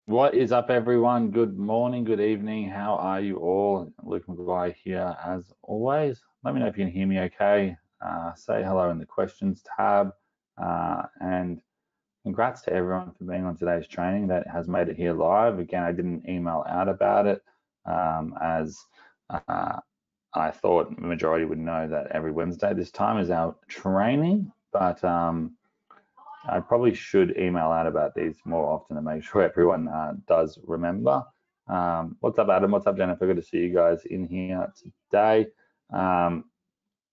What is up, everyone? Good morning, good evening. How are you all? Luke Maguire here, as always. Let me know if you can hear me okay. Say hello in the questions tab. And congrats to everyone for being on today's training that has made it here live. Again, I didn't email out about it as I thought the majority would know that every Wednesday this time is our training, but I probably should email out about these more often to make sure everyone does remember. What's up, Adam? What's up, Jennifer? Good to see you guys in here today. I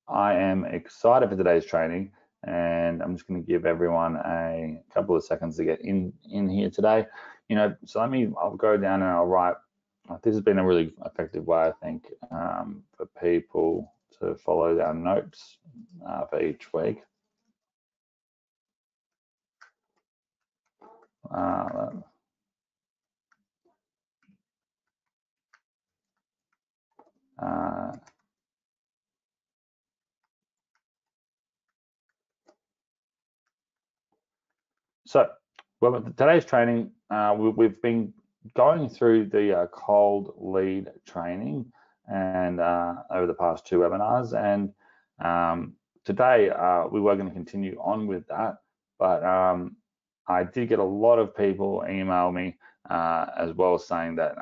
am excited for today's training, and I'm just going to give everyone a couple of seconds to get in here today. So I'll go down and I'll write. This has been a really effective way, I think, for people to follow our notes for each week. So, well, today's training, we've been going through the cold lead training and over the past two webinars, and today we were going to continue on with that, but I did get a lot of people email me as well, saying that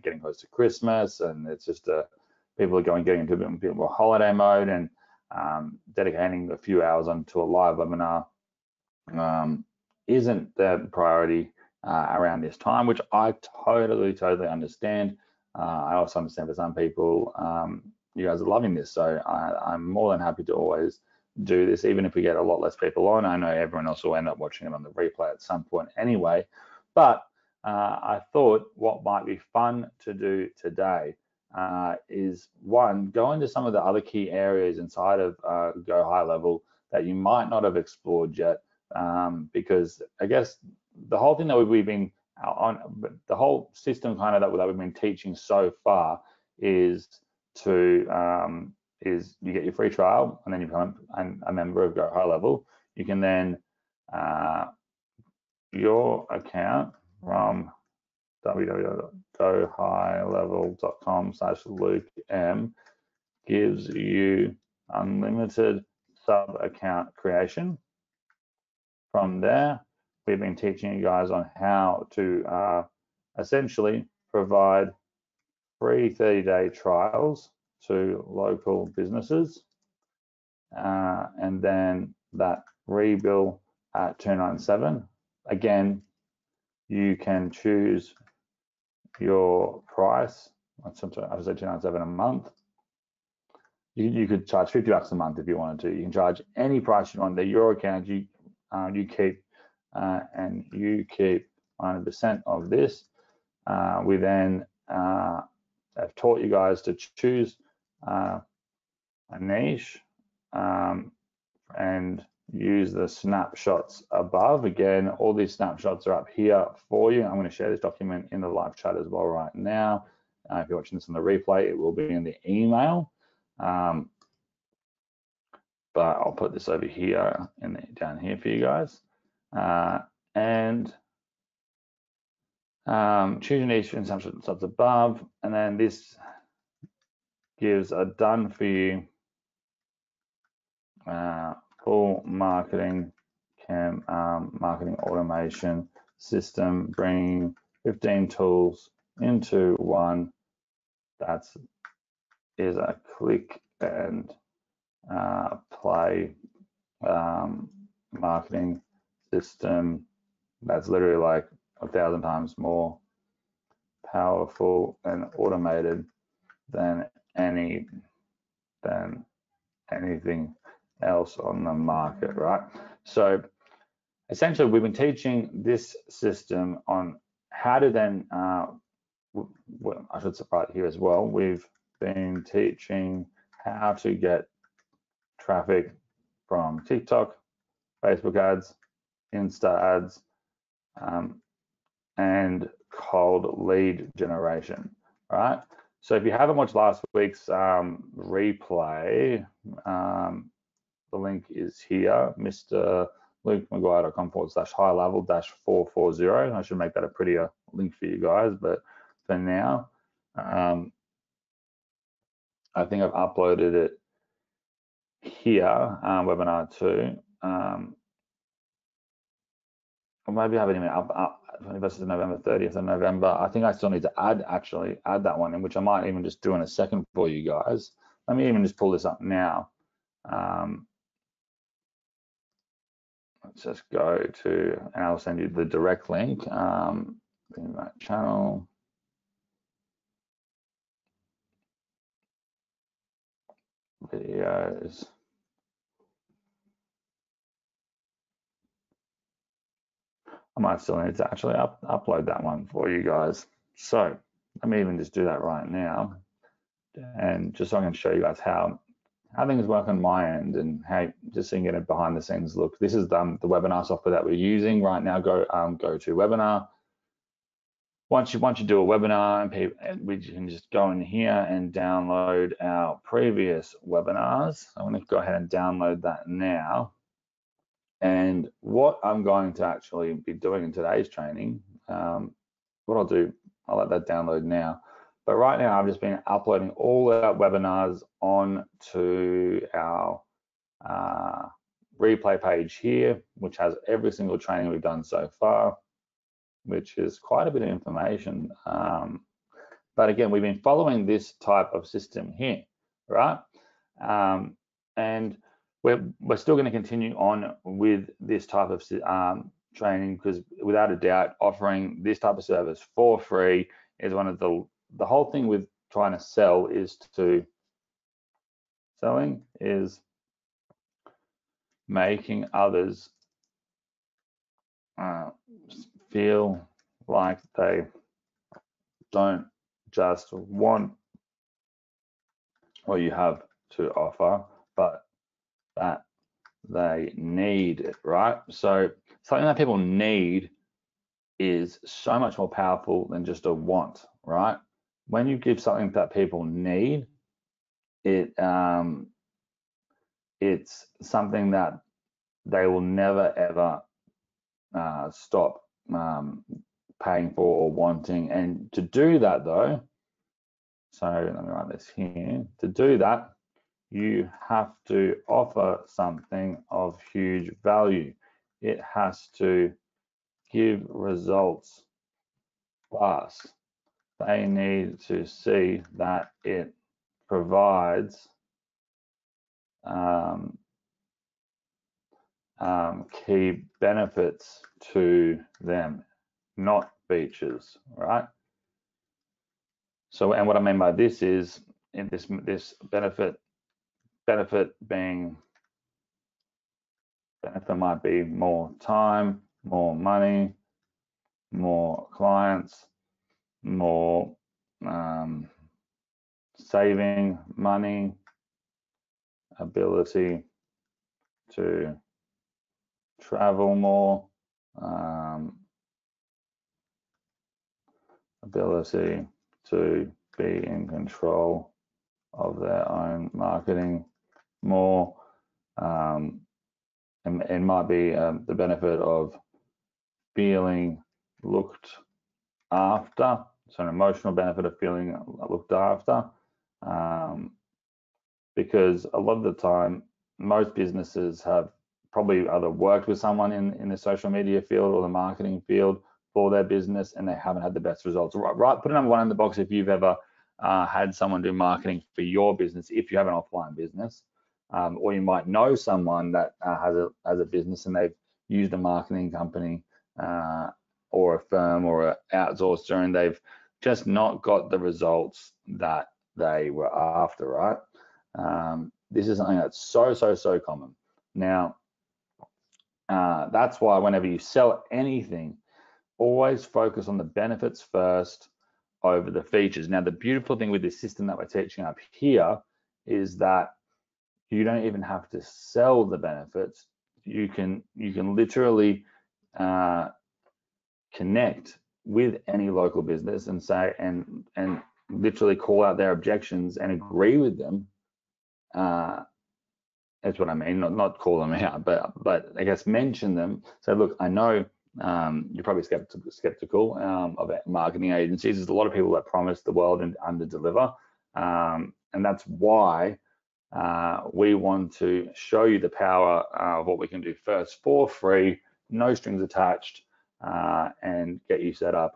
getting close to Christmas, and it's just people are getting into a bit more holiday mode, and dedicating a few hours onto a live webinar isn't the priority around this time, which I totally understand. I also understand for some people, you guys are loving this, so I'm more than happy to always do this, even if we get a lot less people on. I know everyone else will end up watching it on the replay at some point anyway, but I thought what might be fun to do today is, one, go into some of the other key areas inside of Go High Level that you might not have explored yet, because I guess the whole thing that we've been on, the whole system kind of that we've been teaching so far is you get your free trial, and then you become a member of Go High Level. You can then your account from www.gohighlevel.com/LukeM gives you unlimited sub account creation. From there, we've been teaching you guys on how to essentially provide free 30-day trials to local businesses, and then that rebill at $297. Again, you can choose your price. I should say $297 a month. You could charge $50 a month if you wanted to. You can charge any price you want. They're your account. You keep and you keep 100% of this. We then have taught you guys to choose a niche and use the snapshots above. Again, all these snapshots are up here for you. I'm going to share this document in the live chat as well right now. If you're watching this on the replay, it will be in the email. But I'll put this over here down here for you guys. And choose your niche and snapshots above, and then this gives a done for you full marketing marketing automation system, bringing 15 tools into one. That is a click and play marketing system that's literally like 1,000 times more powerful and automated than anything else on the market, right? So essentially, we've been teaching this system on how to then, well, I should say right here as well, we've been teaching how to get traffic from TikTok, Facebook ads, Insta ads, and cold lead generation, right? So if you haven't watched last week's replay, the link is here. Mr. LukeMaguire.com/high-level-440. I should make that a prettier link for you guys, but for now, I think I've uploaded it here, webinar 2. Or maybe I haven't even up versus November 30th of November. I think I still need to add that one in, which I might even just do in a second for you guys. Let me even just pull this up now. Let's just go to, and I'll send you the direct link in that channel. Videos. I might still need to actually upload that one for you guys. So let me even just do that right now. And just so I can show you guys how things work on my end and how, just so you can get a behind the scenes look. This is the webinar software that we're using right now. Go to webinar. Once you do a webinar, and we can just go in here and download our previous webinars. I'm going to go ahead and download that now. And what I'm going to actually be doing in today's training, what I'll do, I'll let that download now. But right now, I've just been uploading all our webinars onto our replay page here, which has every single training we've done so far, which is quite a bit of information. But again, we've been following this type of system here, right? And we're still going to continue on with this type of training, because without a doubt, offering this type of service for free is one of the whole thing with trying to sell is making others feel like they don't just want what you have to offer, but that they need it, right? So something that people need is so much more powerful than just a want, right? When you give something that people need, it's something that they will never ever stop paying for or wanting. And to do that though, so let me write this here. To do that, you have to offer something of huge value. It has to give results fast. They need to see that it provides key benefits to them, not features, right? So, and what I mean by this is, in this benefit being, benefit might be more time, more money, more clients, more saving money, ability to travel more, ability to be in control of their own marketing more. And it might be the benefit of feeling looked after, so an emotional benefit of feeling looked after, because a lot of the time, most businesses have probably either worked with someone in the social media field or the marketing field for their business, and they haven't had the best results. Right, put a number 1 in the box if you've ever had someone do marketing for your business, if you have an offline business, or you might know someone that has a business and they've used a marketing company or a firm or an outsourcer, and they've just not got the results that they were after, right? This is something that's so common. Now, that's why whenever you sell anything, always focus on the benefits first over the features. Now, the beautiful thing with this system that we're teaching up here is that you don't even have to sell the benefits. You can literally connect with any local business and say and literally call out their objections and agree with them, That's what I mean. Not call them out, but I guess mention them. So look, I know you're probably skeptical of marketing agencies. There's a lot of people that promise the world and under-deliver, and that's why we want to show you the power of what we can do first for free, no strings attached, and get you set up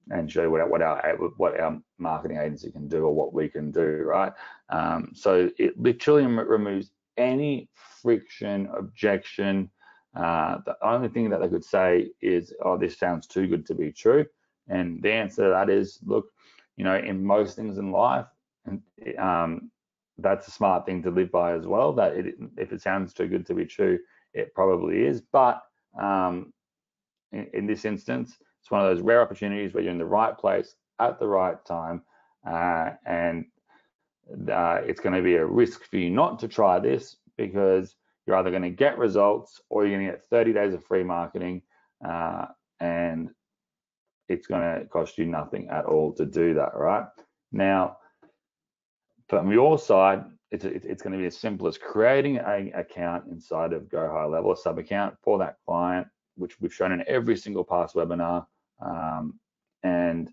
and show you what our marketing agency can do or what we can do, right? So it literally removes any friction, objection. The only thing that they could say is, oh, this sounds too good to be true. And the answer to that is, look, in most things in life, that's a smart thing to live by as well, that if it sounds too good to be true, it probably is. But in this instance, it's one of those rare opportunities where you're in the right place at the right time, and it's going to be a risk for you not to try this, because you're either going to get results or you're going to get 30 days of free marketing, and it's going to cost you nothing at all to do that, right? Now, from your side, it's going to be as simple as creating an account inside of Go High Level, a sub account for that client, which we've shown in every single past webinar, and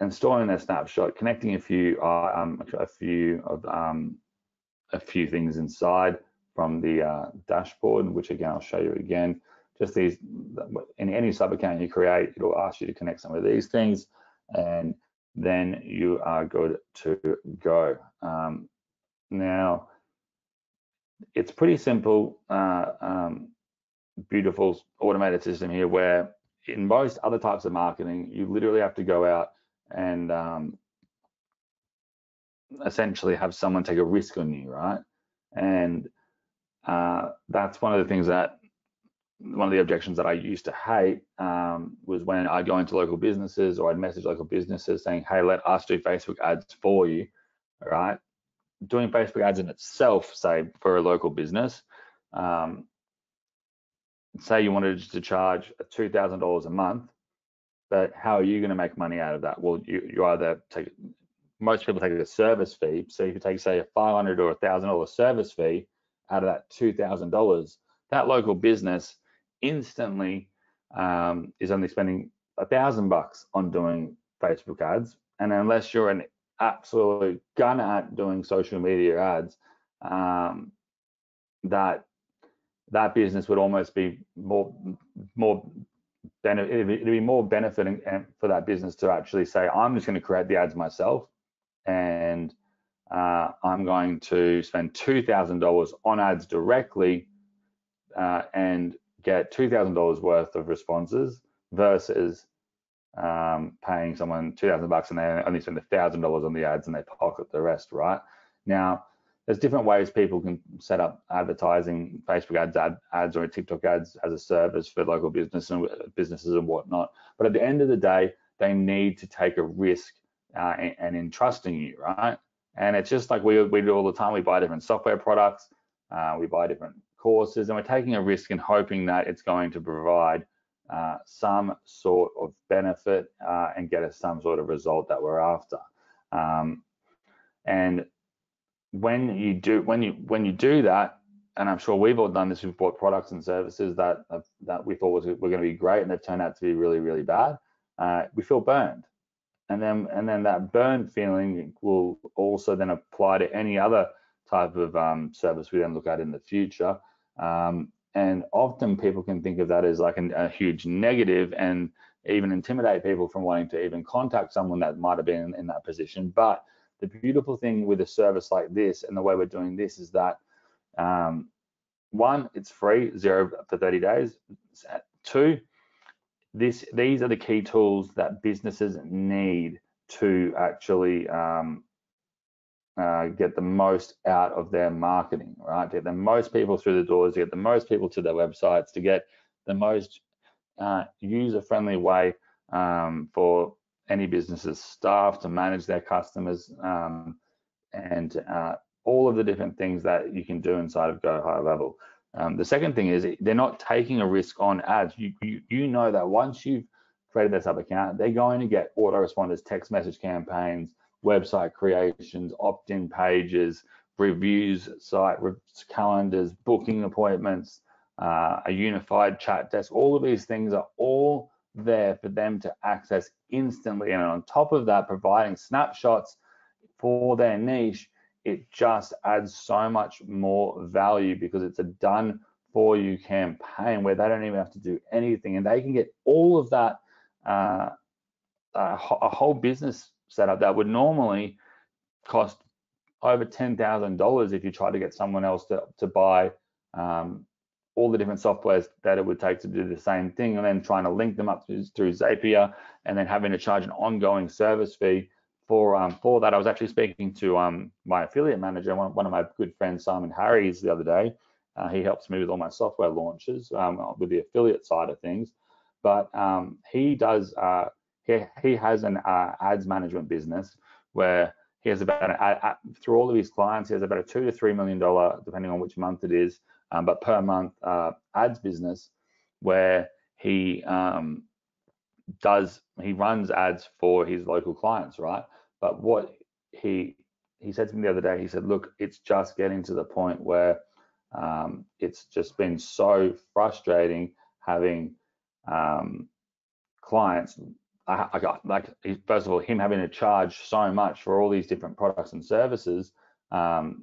installing their snapshot, connecting a few things inside from the dashboard, which again I'll show you again. Just these, in any sub account you create, it'll ask you to connect some of these things, and then you are good to go. Now, it's pretty simple, beautiful automated system here, where in most other types of marketing, you literally have to go out and essentially have someone take a risk on you, right? And that's one of the objections that I used to hate, was when I'd go into local businesses or I'd message local businesses saying, hey, let us do Facebook ads for you, right? Doing Facebook ads in itself, say for a local business, say you wanted to charge $2,000 a month, but how are you going to make money out of that? Well, you either most people take a service fee. So if you take, say, a $500 or $1,000 service fee out of that $2,000, that local business instantly is only spending $1,000 on doing Facebook ads. And unless you're an absolute gun at doing social media ads, that business would almost be it'd be more benefiting for that business to actually say, I'm just going to create the ads myself, and I'm going to spend $2,000 on ads directly and get $2,000 worth of responses, versus paying someone $2,000 and they only spend $1,000 on the ads and they pocket the rest, right? Now, there's different ways people can set up advertising, Facebook ads or TikTok ads as a service for local businesses and whatnot. But at the end of the day, they need to take a risk and in trusting you, right? And it's just like we do all the time. We buy different software products, we buy different courses, and we're taking a risk and hoping that it's going to provide some sort of benefit and get us some sort of result that we're after. And when you do that, and I'm sure we've all done this, we've bought products and services that we thought were going to be great, and they've turned out to be really, really bad. We feel burned, and then that burned feeling will also then apply to any other type of service we then look at in the future. And often people can think of that as like a huge negative, and even intimidate people from wanting to even contact someone that might have been in that position. But the beautiful thing with a service like this and the way we're doing this is that, one, it's free, zero for 30 days. Two, these are the key tools that businesses need to actually get the most out of their marketing, right? To get the most people through the doors, to get the most people to their websites, to get the most user-friendly way for any business's staff to manage their customers, and all of the different things that you can do inside of Go High Level. The second thing is they're not taking a risk on ads. You know that once you've created their sub account, they're going to get autoresponders, text message campaigns, website creations, opt-in pages, reviews site, calendars, booking appointments, a unified chat desk. All of these things are all there for them to access instantly. And on top of that, providing snapshots for their niche, it just adds so much more value because it's a done for you campaign where they don't even have to do anything, and they can get all of that, a whole business setup that would normally cost over $10,000 if you try to get someone else to buy all the different softwares that it would take to do the same thing, and then trying to link them up through Zapier, and then having to charge an ongoing service fee for that. I was actually speaking to my affiliate manager, one of my good friends, Simon Harries, the other day. He helps me with all my software launches with the affiliate side of things, but he does. He has an ads management business where he has about through all of his clients, he has about a $2 to $3 million, depending on which month it is, but per month ads business where he runs ads for his local clients, right? But what he said to me the other day, he said, look, it's just getting to the point where it's just been so frustrating having clients. I got like, first of all, him having to charge so much for all these different products and services, and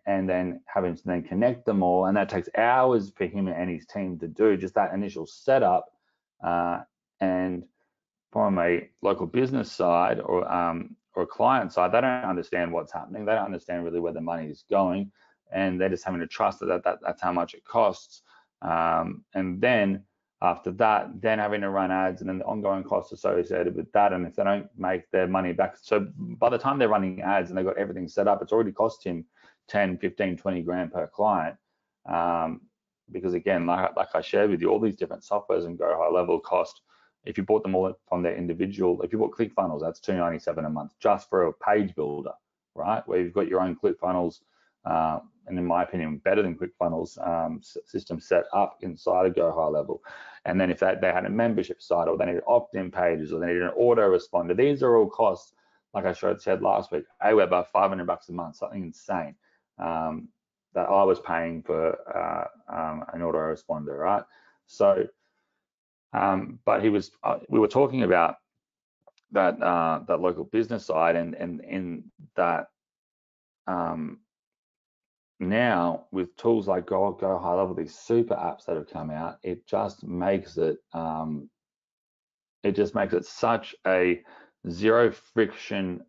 then having to then connect them all, and that takes hours for him and his team to do just that initial setup. And from a local business side or a client side, they don't understand what's happening. They don't understand really where the money is going, and they're just having to trust that's how much it costs. And then after that, then having to run ads and then the ongoing costs associated with that. And if they don't make their money back, so by the time they're running ads and they've got everything set up, it's already cost him 10, 15, 20 grand per client. Because again, like I shared with you, all these different softwares and Go High Level cost, if you bought them all from their individual, if you bought ClickFunnels, that's $297 a month just for a page builder, right? Where you've got your own ClickFunnels, and in my opinion, better than ClickFunnels system set up inside of Go High Level. And then if they had a membership site, or they needed opt-in pages, or they needed an autoresponder, these are all costs, like I said last week, AWeber, $500 a month, something insane, that I was paying for an autoresponder, right? So, but we were talking about that that local business side, and in that now with tools like Go High Level, these super apps that have come out, it just makes it such a zero friction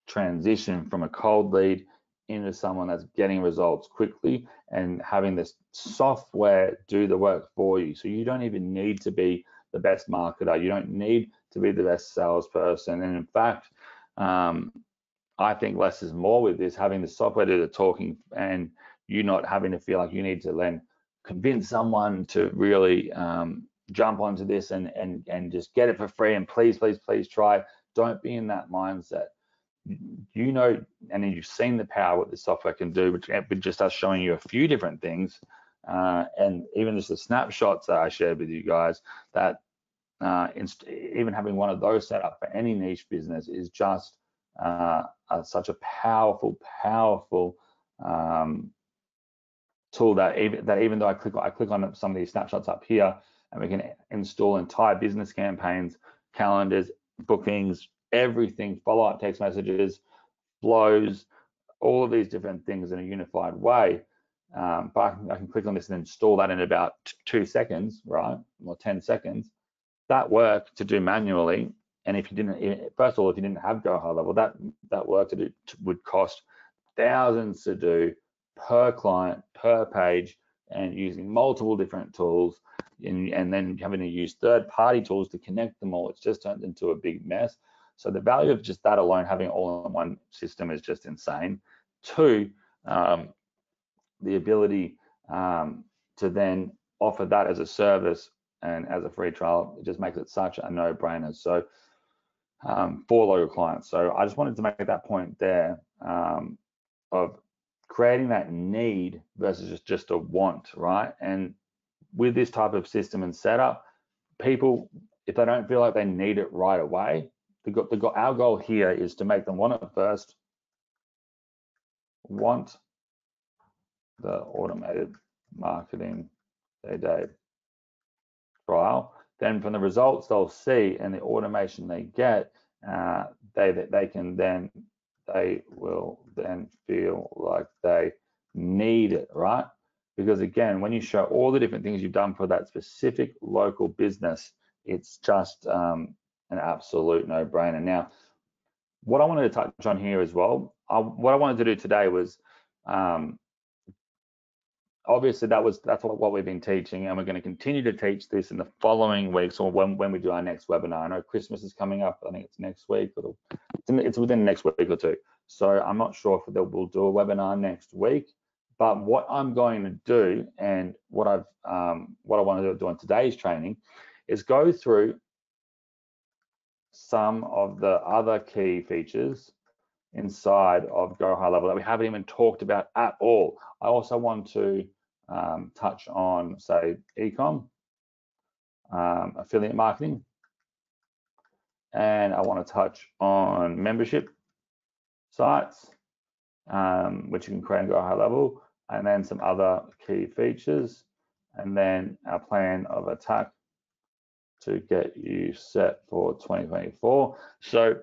transition from a cold lead into someone that's getting results quickly and having this software do the work for you. So you don't even need to be the best marketer. You don't need to be the best salesperson. And in fact, I think less is more with this, having the software do the talking and you not having to feel like you need to then convince someone to really jump onto this and just get it for free and please try. Don't be in that mindset. You know, and you've seen the power what this software can do, which just us showing you a few different things, and even just the snapshots that I shared with you guys, that even having one of those set up for any niche business is just such a powerful tool that even though I click on some of these snapshots up here, and we can install entire business campaigns, calendars, bookings, everything, follow-up text messages, flows, all of these different things in a unified way. But I can click on this and install that in about 2 seconds, right, or 10 seconds. That work to do manually, and if you didn't, first of all, if you didn't have Go High Level, that work to do would cost thousands to do per client, per page, and using multiple different tools, and then having to use third-party tools to connect them all. It's just turned into a big mess. So the value of just that alone, having it all in one system, is just insane. Two, the ability to then offer that as a service and as a free trial, it just makes it such a no-brainer. So for local clients. So I just wanted to make that point there, of creating that need versus just a want, right? And with this type of system and setup, people, if they don't feel like they need it right away, our goal here is to make them want it first, want the automated marketing day trial, then from the results they'll see and the automation they get, they will then feel like they need it, right? Because again, when you show all the different things you've done for that specific local business, it's just an absolute no-brainer. Now, what I wanted to touch on here as well, what I wanted to do today was, obviously that's what we've been teaching, and we're going to continue to teach this in the following weeks, or when we do our next webinar. I know Christmas is coming up. I think it's next week, or it's within the next week or two. So I'm not sure if we'll do a webinar next week. But what I'm going to do, and what I want to do in today's training, is go through some of the other key features inside of Go High Level that we haven't even talked about at all. I also want to touch on, say, e-com, affiliate marketing, and I want to touch on membership sites, which you can create and Go High Level, and then some other key features, and then our plan of attack to get you set for 2024. So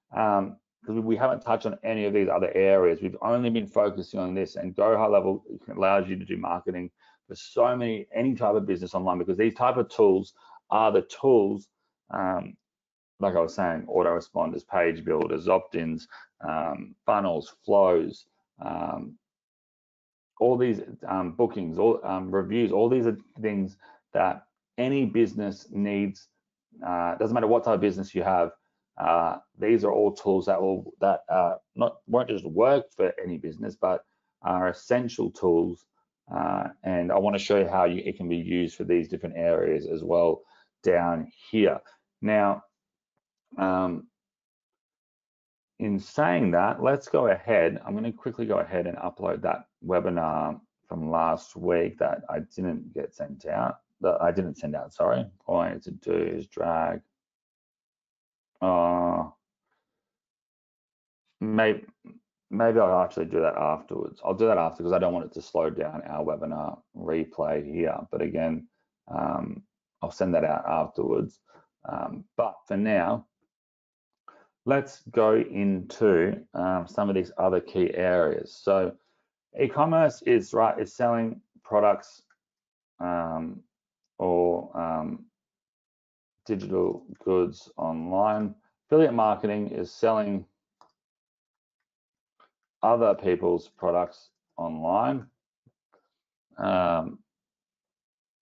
because we haven't touched on any of these other areas, we've only been focusing on this, and Go High Level allows you to do marketing for any type of business online, because these type of tools are the tools, like I was saying, autoresponders, page builders, opt-ins, funnels, flows, all these bookings, all reviews, all these are things that any business needs. Doesn't matter what type of business you have. These are all tools that won't just work for any business, but are essential tools. And I want to show you how it can be used for these different areas as well down here. Now, in saying that, let's go ahead. I'm going to quickly go ahead and upload that webinar from last week that I didn't get sent out. That I didn't send out, sorry. All I need to do is drag. Maybe I'll actually do that afterwards. I'll do that after, because I don't want it to slow down our webinar replay here. But again, I'll send that out afterwards. But for now, let's go into some of these other key areas. So e-commerce is selling products or digital goods online. Affiliate marketing is selling other people's products online,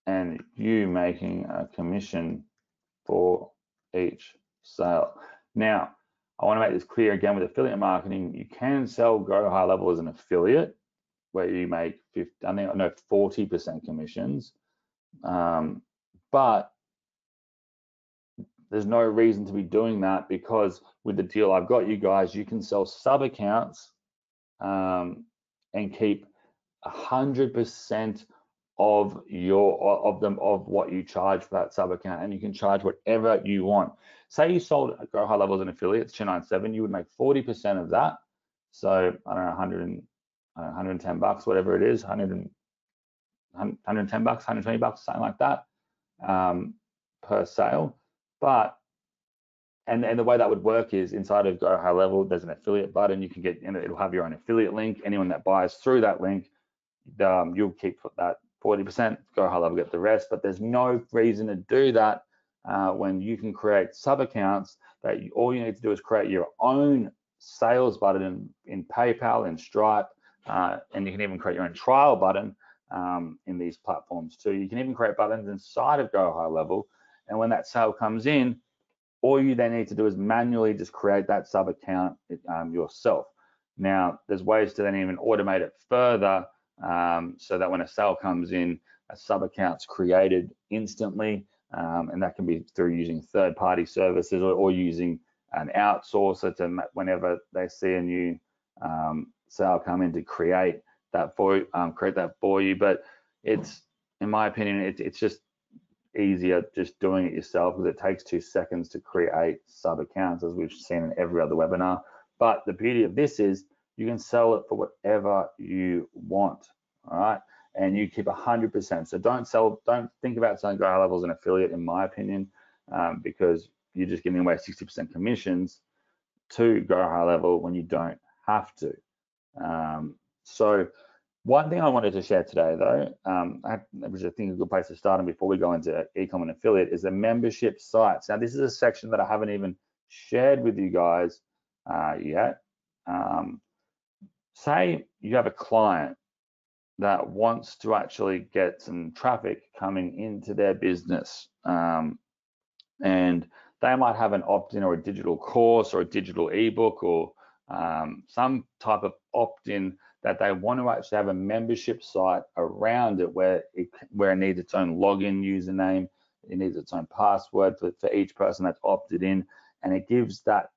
and you making a commission for each sale. Now, I want to make this clear again. With affiliate marketing, you can sell Go High Level as an affiliate, where you make 40% commissions, but there's no reason to be doing that, because with the deal I've got you guys, you can sell sub accounts and keep 100% of what you charge for that sub account, and you can charge whatever you want. Say you sold Go High Level as an affiliate, it's 297, you would make 40% of that. So I don't know, 110 bucks, whatever it is, 110 bucks, 120 bucks, something like that per sale. But and the way that would work is, inside of Go High Level, there's an affiliate button. You can get, it'll have your own affiliate link. Anyone that buys through that link, you'll keep that 40%. Go High Level get the rest. But there's no reason to do that when you can create sub accounts. That all you need to do is create your own sales button in PayPal and Stripe, and you can even create your own trial button in these platforms too. You can even create buttons inside of Go High Level, and when that sale comes in, all you then need to do is manually just create that sub account yourself. Now, there's ways to then even automate it further, so that when a sale comes in, a sub account's created instantly, and that can be through using third-party services or using an outsourcer to, whenever they see a new sale come in, to create that for you. But it's, in my opinion, it's just easier just doing it yourself, because it takes 2 seconds to create sub accounts, as we've seen in every other webinar. But the beauty of this is you can sell it for whatever you want, all right? And you keep 100%. So don't think about selling Go High Level as an affiliate, in my opinion, because you're just giving away 60% commissions to Go High Level when you don't have to. So one thing I wanted to share today, though, which I think is a good place to start, and before we go into e-com and affiliate, is the membership sites. Now, this is a section that I haven't even shared with you guys yet. Say you have a client that wants to actually get some traffic coming into their business, and they might have an opt-in or a digital course or a digital ebook or some type of opt-in that they want to actually have a membership site around it where it needs its own login username, it needs its own password for each person that's opted in, and it gives that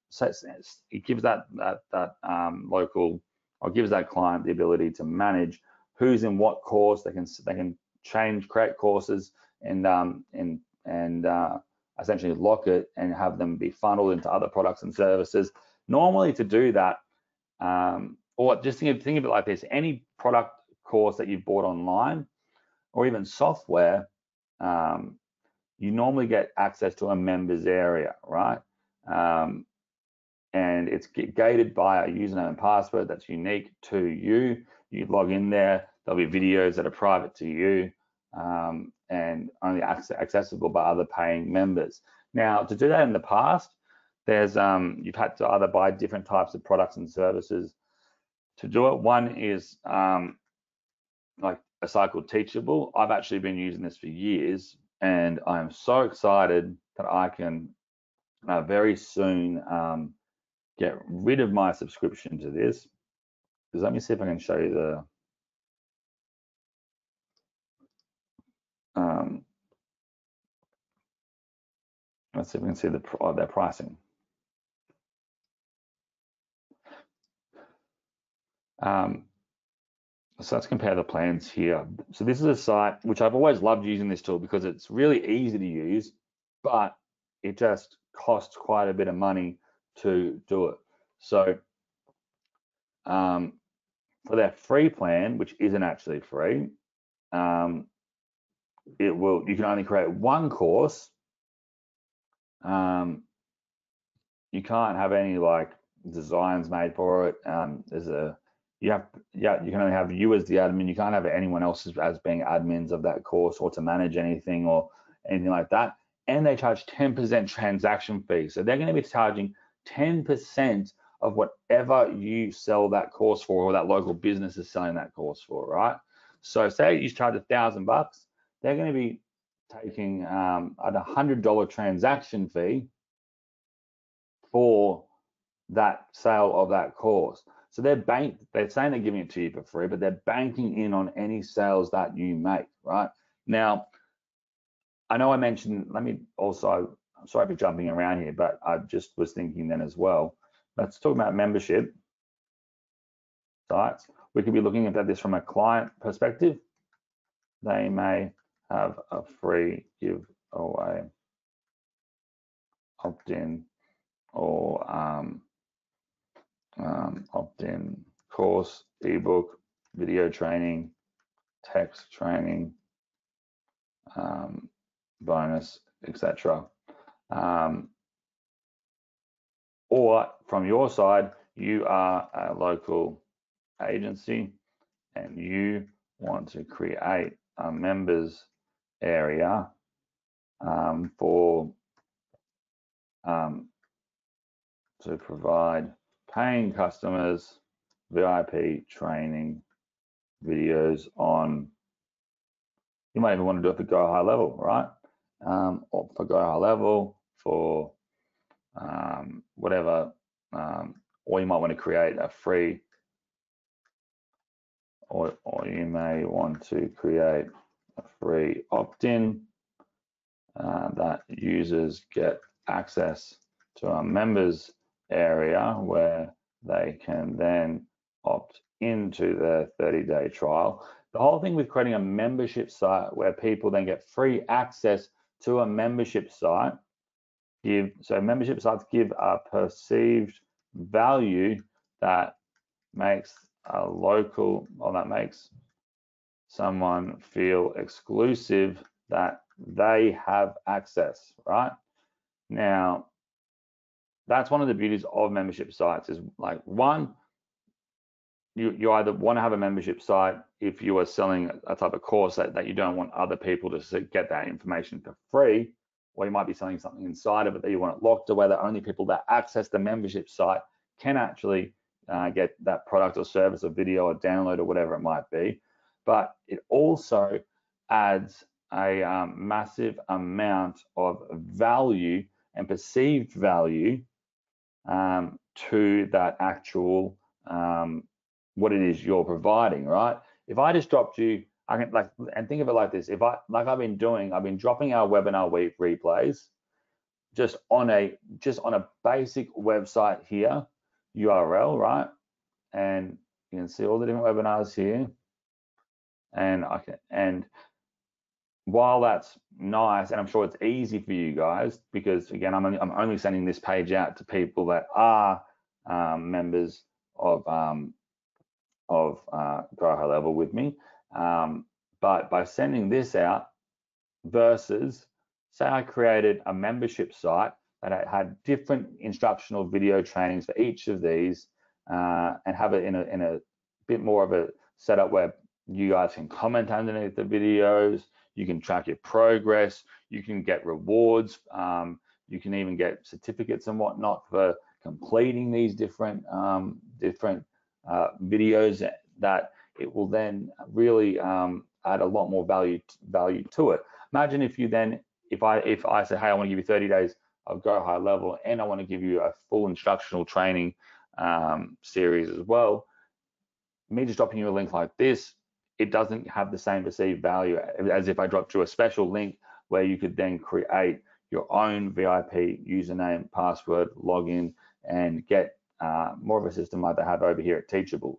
local, or gives that client the ability to manage who's in what course. They can create courses and essentially lock it and have them be funneled into other products and services. Normally, to do that, or just think of it like this: any product course that you've bought online, or even software, you normally get access to a members area, right? And it's gated by a username and password that's unique to you. You log in there, there'll be videos that are private to you, and only accessible by other paying members. Now, to do that in the past, there's you've had to either buy different types of products and services to do it. One is like a site called Teachable. I've actually been using this for years, and I'm so excited that I can very soon get rid of my subscription to this. Because let me see if I can show you the let's see if we can see their pricing. So let's compare the plans here. So this is a site which I've always loved using this tool because it's really easy to use, but it just costs quite a bit of money to do it. So for their free plan, which isn't actually free, you can only create one course. You can't have any like designs made for it. You can only have you as the admin. You can't have anyone else as being admins of that course or to manage anything or anything like that. And they charge 10% transaction fee. So they're going to be charging 10% of whatever you sell that course for, or that local business is selling that course for, right? So say you charge $1,000, they're going to be taking a $100 transaction fee for that sale of that course. So they're saying they're giving it to you for free, but they're banking in on any sales that you make, right? Now, I know I mentioned, I'm sorry for jumping around here, but I just was thinking then as well. Let's talk about membership sites. We could be looking at this from a client perspective. They may have a free giveaway, opt-in, or opt-in course, ebook, video training, text training, bonus, etc. Or from your side, you are a local agency and you want to create a members area to provide paying customers VIP training videos on, you might even want to do it for Go High Level, right? Or for Go High Level, for whatever, or you might want to create a free, or you may want to create a free opt-in that users get access to a members area where they can then opt into their 30-day trial. The whole thing with creating a membership site where people then get free access to a membership site, so membership sites give a perceived value that makes a local, or that makes someone feel exclusive, that they have access, right? Now, that's one of the beauties of membership sites is like, one, you either want to have a membership site if you are selling a type of course that you don't want other people to get that information for free, or you might be selling something inside of it that you want it locked away, that only people that access the membership site can actually get that product or service or video or download or whatever it might be. But it also adds a massive amount of value and perceived value to that actual what it is you're providing, right? If I just dropped you, I can like, and think of it like this: if I, like I've been dropping our webinar week replays just on a basic website here, URL, right? And you can see all the different webinars here, and while that's nice, and I'm sure it's easy for you guys, because again, I'm only sending this page out to people that are members of Grow High Level with me. But by sending this out versus, say I created a membership site that had different instructional video trainings for each of these, and have it in a bit more of a setup where you guys can comment underneath the videos, you can track your progress, you can get rewards, you can even get certificates and whatnot for completing these different videos, that it will then really add a lot more value to it. Imagine if you then, if I say, hey, I want to give you 30 days of Go High Level, and I want to give you a full instructional training series as well. Me just dropping you a link like this, it doesn't have the same perceived value as if I dropped you a special link where you could then create your own VIP username, password, login, and get more of a system like they have over here at Teachable.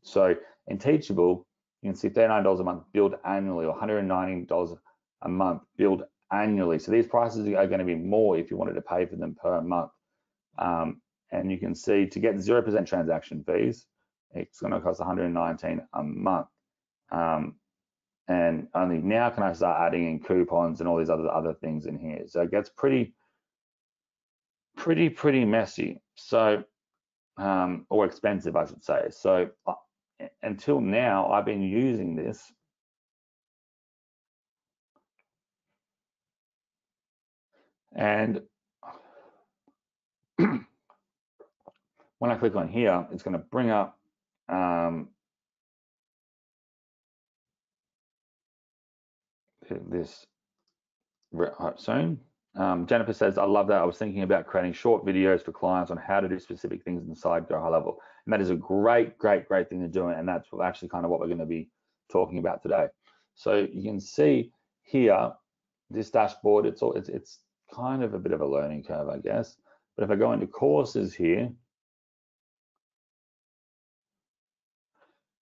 So in Teachable, you can see $39 a month billed annually, or $119 a month billed annually. So these prices are going to be more if you wanted to pay for them per month. And you can see to get 0% transaction fees, it's going to cost $119 a month. And only now can I start adding in coupons and all these other things in here. So it gets pretty messy. So or expensive, I should say. So until now, I've been using this and when I click on here, it's going to bring up this soon. Jennifer says, I love that. I was thinking about creating short videos for clients on how to do specific things inside Go High Level. And that is a great thing to do. And that's actually kind of what we're going to be talking about today. So you can see here, this dashboard, it's kind of a bit of a learning curve, I guess. But if I go into courses here,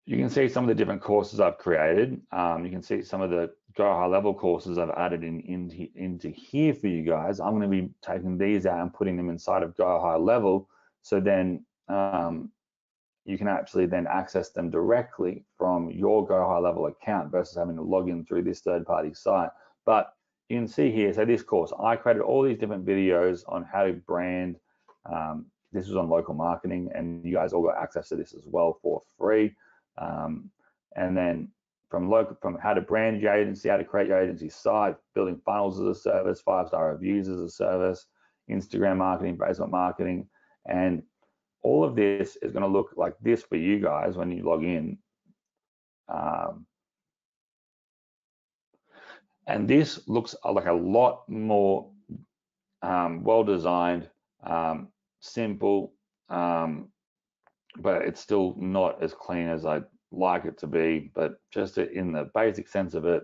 you can see some of the different courses I've created. You can see some of the Go High Level courses I've added into here for you guys. I'm going to be taking these out and putting them inside of Go High Level. So then you can actually then access them directly from your Go High Level account versus having to log in through this third-party site. But you can see here, so this course, I created all these different videos on how to brand. This was on local marketing, and you guys all got access to this as well for free. And then from how to brand your agency, how to create your agency site, building funnels as a service, 5-star reviews as a service, Instagram marketing, Facebook marketing, and all of this is going to look like this for you guys when you log in. And this looks like a lot more well-designed, simple, but it's still not as clean as I'd like it to be. But just in the basic sense of it,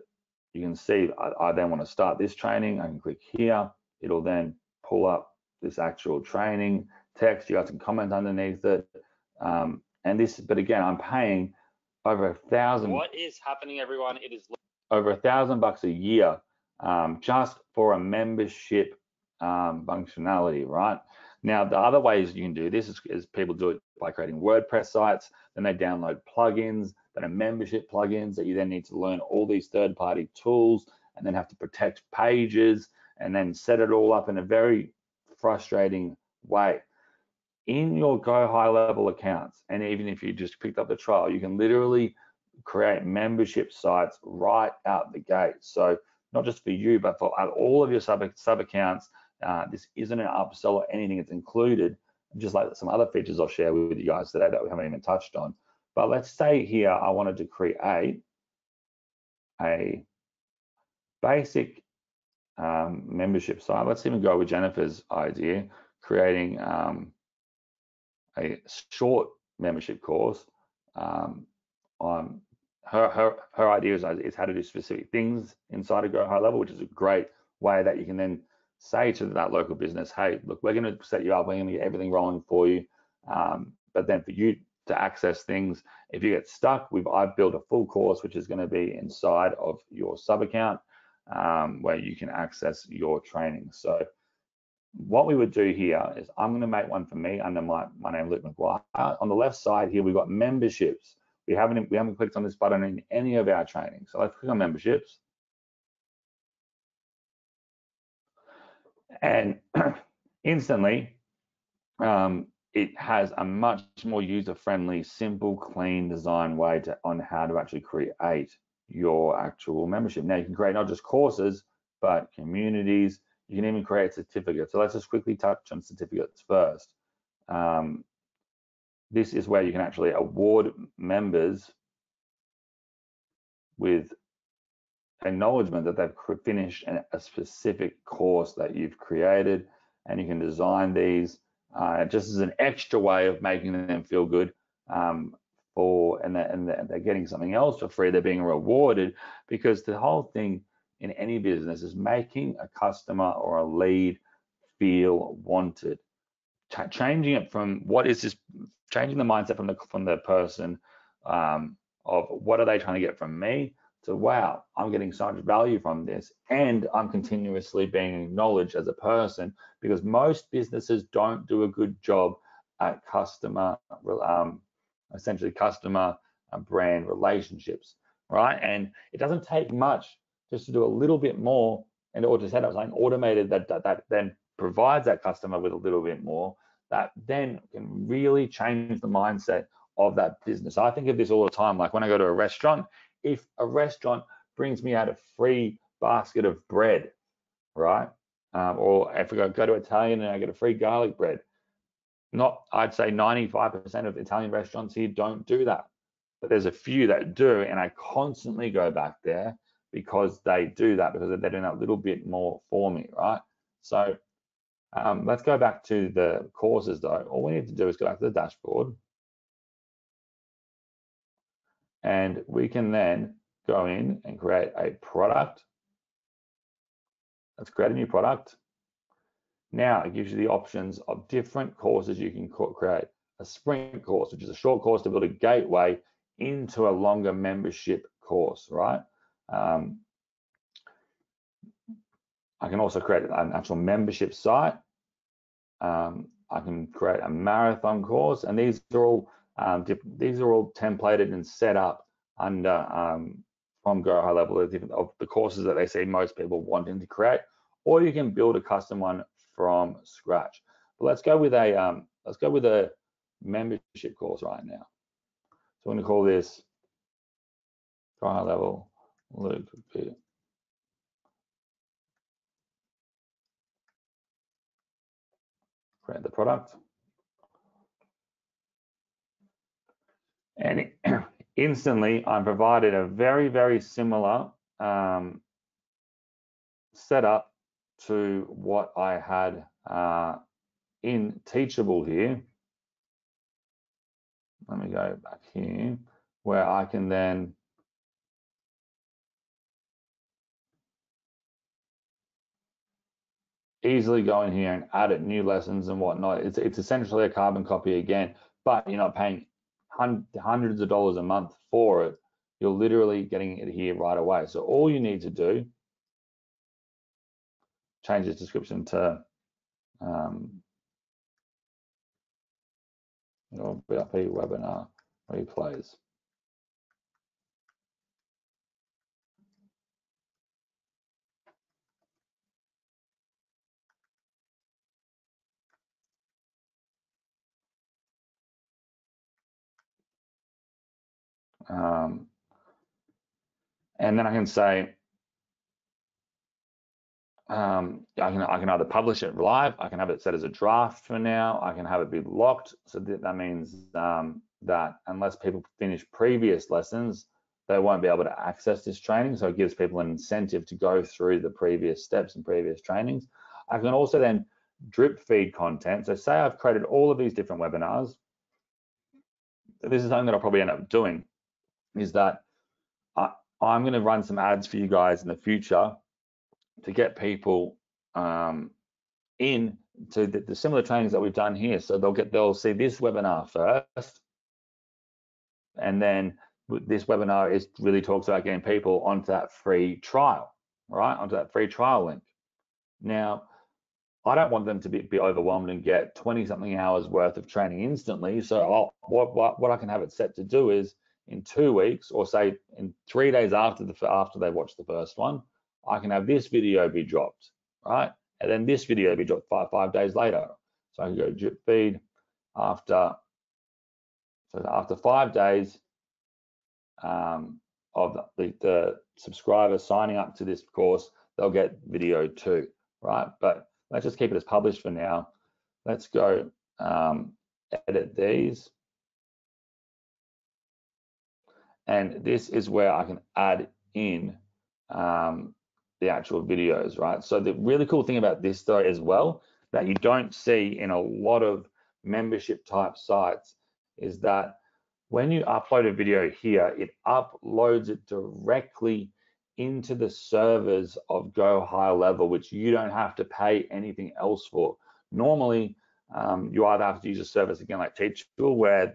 you can see I then want to start this training. I can click here. It'll then pull up this actual training text. You guys can comment underneath it. And this, but again, I'm paying over $1,000. What is happening, everyone? It is over $1,000 a year just for a membership functionality, right? Now, the other ways you can do this is people do it by creating WordPress sites, then they download plugins that are membership plugins that you then need to learn all these third-party tools and then have to protect pages and then set it all up in a very frustrating way. In your Go High Level accounts, and even if you just picked up the trial, you can literally create membership sites right out the gate. So not just for you, but for all of your sub accounts. This isn't an upsell or anything, it's included, just like some other features I'll share with you guys today that we haven't even touched on. But let's say here I wanted to create a basic membership site. Let's even go with Jennifer's idea, creating a short membership course. On her idea is how to do specific things inside of Go High Level, which is a great way that you can then say to that local business, hey, look, we're going to set you up, we're going to get everything rolling for you. But then for you to access things, if you get stuck, I've built a full course which is going to be inside of your sub account where you can access your training. So what we would do here is I'm going to make one for me under my name, Luke Maguire. On the left side here, we've got memberships. We haven't clicked on this button in any of our training. So let's click on memberships. And instantly, it has a much more user-friendly, simple, clean design way on how to actually create your actual membership. Now you can create not just courses, but communities. You can even create certificates. So let's just quickly touch on certificates first. This is where you can actually award members with acknowledgement that they've finished a specific course that you've created, and you can design these just as an extra way of making them feel good and they're getting something else for free. They're being rewarded, because the whole thing in any business is making a customer or a lead feel wanted. Changing it from changing the mindset from the person of what are they trying to get from me, to wow, I'm getting so much value from this, and I'm continuously being acknowledged as a person, because most businesses don't do a good job at essentially customer brand relationships, right? And it doesn't take much just to do a little bit more or to set up something automated that then provides that customer with a little bit more, that then can really change the mindset of that business. I think of this all the time, like when I go to a restaurant, if a restaurant brings me out a free basket of bread, right? Or if I go to Italian and I get a free garlic bread, I'd say 95% of Italian restaurants here don't do that. But there's a few that do, and I constantly go back there because they do that, because they're doing that little bit more for me, right? So let's go back to the courses though. All we need to do is go back to the dashboard, and we can then go in and create a product. Let's create a new product. Now it gives you the options of different courses you can create. A sprint course, which is a short course to build a gateway into a longer membership course, right? I can also create an actual membership site. I can create a marathon course, and these are all templated and set up under from Go High Level of the courses that they see most people wanting to create, or you can build a custom one from scratch. But let's go with a membership course right now. So I'm going to call this Go High Level Luke Peter. Create the product. And instantly, I'm provided a very, very similar setup to what I had in Teachable here. Let me go back here, where I can then easily go in here and add new lessons and whatnot. It's essentially a carbon copy again, but you're not paying hundreds of dollars a month for it. You're literally getting it here right away. So all you need to do, change this description to Your VIP webinar replays. And then I can say, I can either publish it live, I can have it set as a draft for now, I can have it be locked. So that means that unless people finish previous lessons, they won't be able to access this training. So it gives people an incentive to go through the previous steps and previous trainings. I can also then drip feed content. So say I've created all of these different webinars. This is something that I'll probably end up doing, is that I'm going to run some ads for you guys in the future to get people in to the similar trainings that we've done here. So they'll see this webinar first, and then this webinar really talks about getting people onto that free trial, right? Onto that free trial link. Now, I don't want them to be overwhelmed and get 20 something hours worth of training instantly. So what I can have it set to do is in 2 weeks, or say in 3 days after they watch the first one, I can have this video be dropped, right? And then this video be dropped 5 days later. So I can go drip feed after 5 days of the subscriber signing up to this course, they'll get video 2, right? But let's just keep it as published for now. Let's go edit these. And this is where I can add in the actual videos, right? So the really cool thing about this though as well, that you don't see in a lot of membership type sites, is that when you upload a video here, it uploads it directly into the servers of Go High Level, which you don't have to pay anything else for. Normally, you either have to use a service again like Teachable, where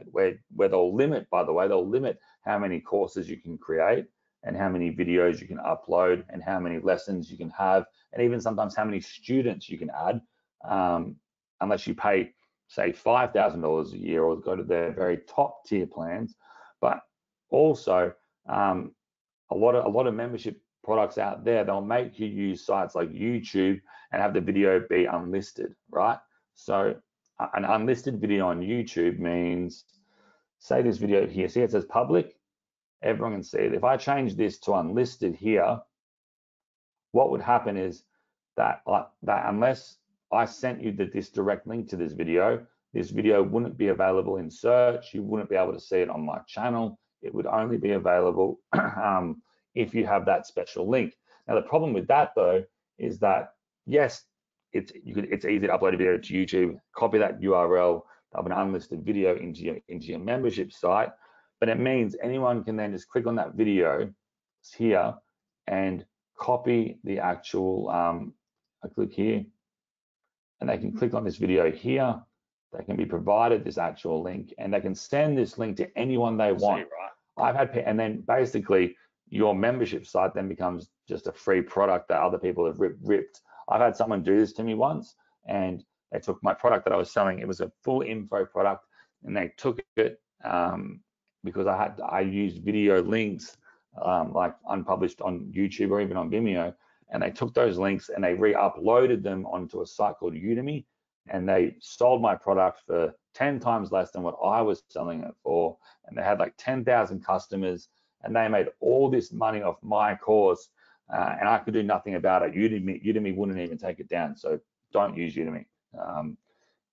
they'll limit, by the way, they'll limit how many courses you can create and how many videos you can upload and how many lessons you can have, and even sometimes how many students you can add, unless you pay, say, $5,000 a year or go to their very top tier plans. But also, a lot of membership products out there, they'll make you use sites like YouTube and have the video be unlisted, right? So an unlisted video on YouTube means, say this video here, see it says public, everyone can see it. If I change this to unlisted here, what would happen is that unless I sent you this direct link to this video wouldn't be available in search. You wouldn't be able to see it on my channel. It would only be available if you have that special link. Now, the problem with that though is that, yes, it's easy to upload a video to YouTube, copy that URL of an unlisted video into your membership site, but it means anyone can then just click on that video here and copy the actual, I click here, and they can click on this video here. They can be provided this actual link, and they can send this link to anyone they want. I've had, and then basically your membership site then becomes just a free product that other people have ripped. I've had someone do this to me once, and they took my product that I was selling. It was a full info product, and they took it because I used video links like unpublished on YouTube or even on Vimeo, and they took those links and they re-uploaded them onto a site called Udemy, and they sold my product for 10 times less than what I was selling it for, and they had like 10,000 customers, and they made all this money off my course, and I could do nothing about it. Udemy wouldn't even take it down, so don't use Udemy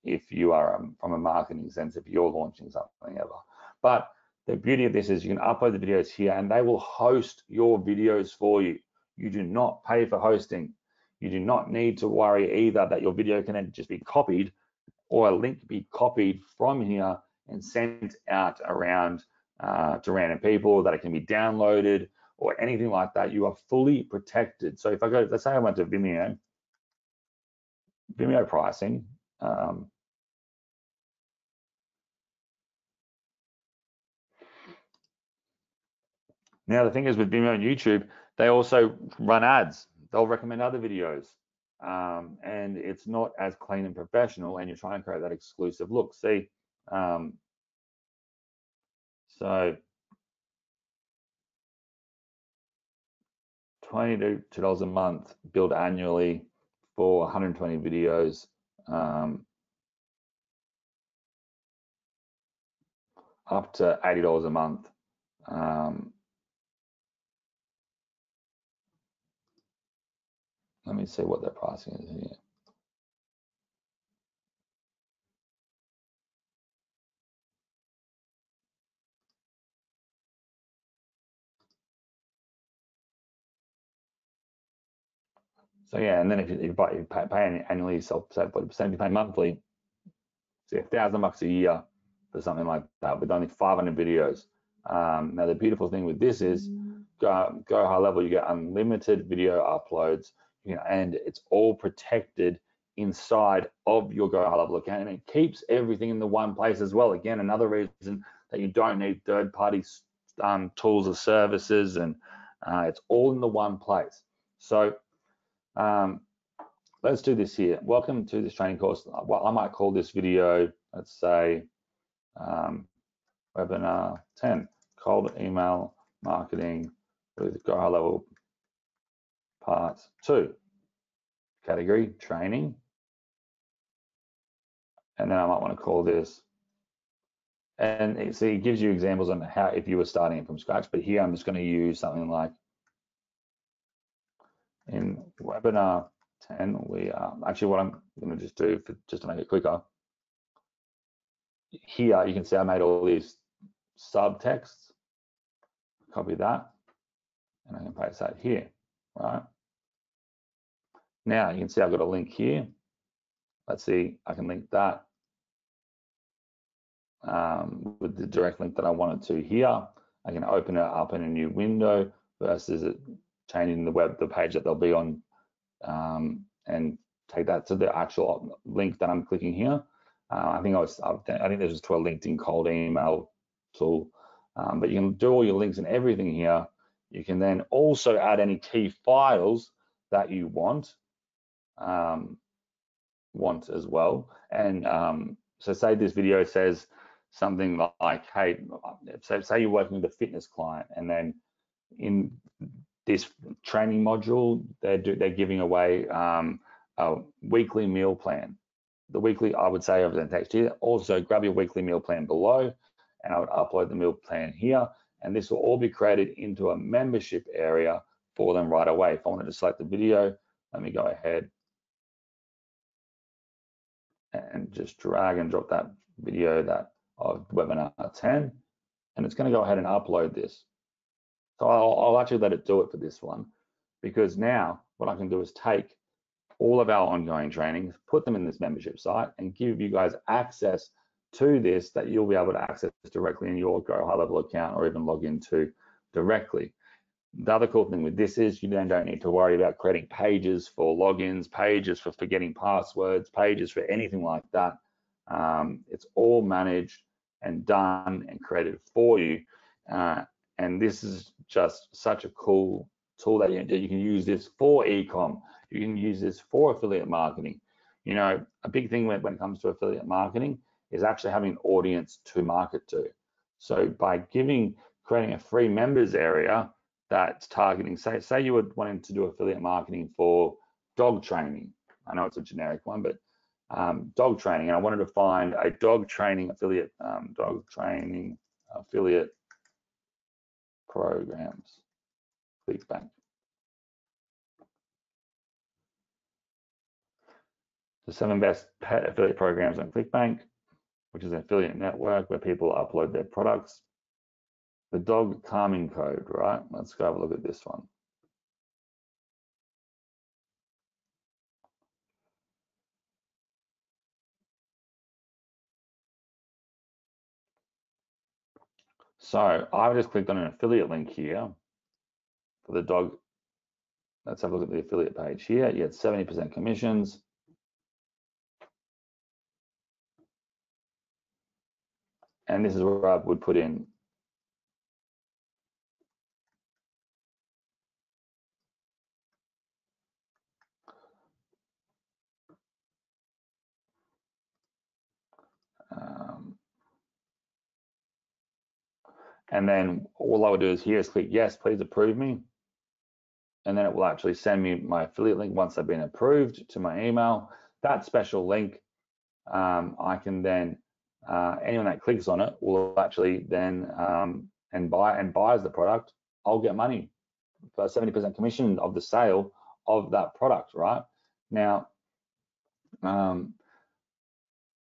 if you are from a marketing sense, if you're launching something ever. But the beauty of this is you can upload the videos here and they will host your videos for you. You do not pay for hosting. You do not need to worry either that your video can then just be copied or a link be copied from here and sent out around to random people, that it can be downloaded or anything like that. You are fully protected. So if I go, let's say I went to Vimeo pricing, now, the thing is with Vimeo and YouTube, they also run ads. They'll recommend other videos. And it's not as clean and professional, and you're trying to create that exclusive look. See, So $22 a month, billed annually for 120 videos. Up to $80 a month. Let me see what their pricing is here. So yeah, and then if you pay annually, so say 40%, you pay monthly, so $1,000 a year for something like that with only 500 videos. Now the beautiful thing with this is go high level, you get unlimited video uploads, and it's all protected inside of your Go High Level account, and it keeps everything in the one place as well. Again, another reason that you don't need third-party tools or services, and it's all in the one place. So let's do this here. Welcome to this training course. Well, I might call this video, let's say, webinar 10, cold email marketing with Go High Level part 2, category training. And then I might want to call this, and see, it gives you examples on how, if you were starting from scratch, but here I'm just going to use something like, in webinar 10, we are, actually what I'm going to just do, just to make it quicker, here you can see I made all these subtexts, copy that, and I can paste that here, right? Now you can see I've got a link here. Let's see, I can link that with the direct link that I wanted to here. I can open it up in a new window versus it changing the page that they'll be on, and take that to the actual link that I'm clicking here. I think this was to a LinkedIn cold email tool, but you can do all your links and everything here. You can then also add any key files that you want as well. And so say this video says something like, hey, so say you're working with a fitness client, and then in this training module, they're giving away a weekly meal plan. The weekly, I would say over the text here, also grab your weekly meal plan below, and I would upload the meal plan here, and this will all be created into a membership area for them right away. If I wanted to select the video, let me go ahead and just drag and drop that video of webinar 10, and it's going to go ahead and upload this. So I'll actually let it do it for this one, because now what I can do is take all of our ongoing trainings, put them in this membership site, and give you guys access to this that you'll be able to access directly in your Go High Level account, or even log into directly. The other cool thing with this is you then don't need to worry about creating pages for logins, pages for forgetting passwords, pages for anything like that. It's all managed and done and created for you. And this is just such a cool tool that you can use this for e-com. You can use this for affiliate marketing. A big thing when it comes to affiliate marketing is actually having an audience to market to. So by creating a free members area that's targeting, say you were wanting to do affiliate marketing for dog training. I know it's a generic one, but dog training, and I wanted to find a dog training affiliate programs. ClickBank. The 7 best pet affiliate programs on ClickBank, which is an affiliate network where people upload their products. The dog calming code, right? Let's go have a look at this one. So I've just clicked on an affiliate link here for the dog. Let's have a look at the affiliate page here. You get 70% commissions. And this is where I would put in And then all I would do is here is click yes, please approve me. And then it will actually send me my affiliate link once they've been approved to my email. That special link, I can then, anyone that clicks on it will actually then and buys the product, I'll get money for 70% commission of the sale of that product, right? Now,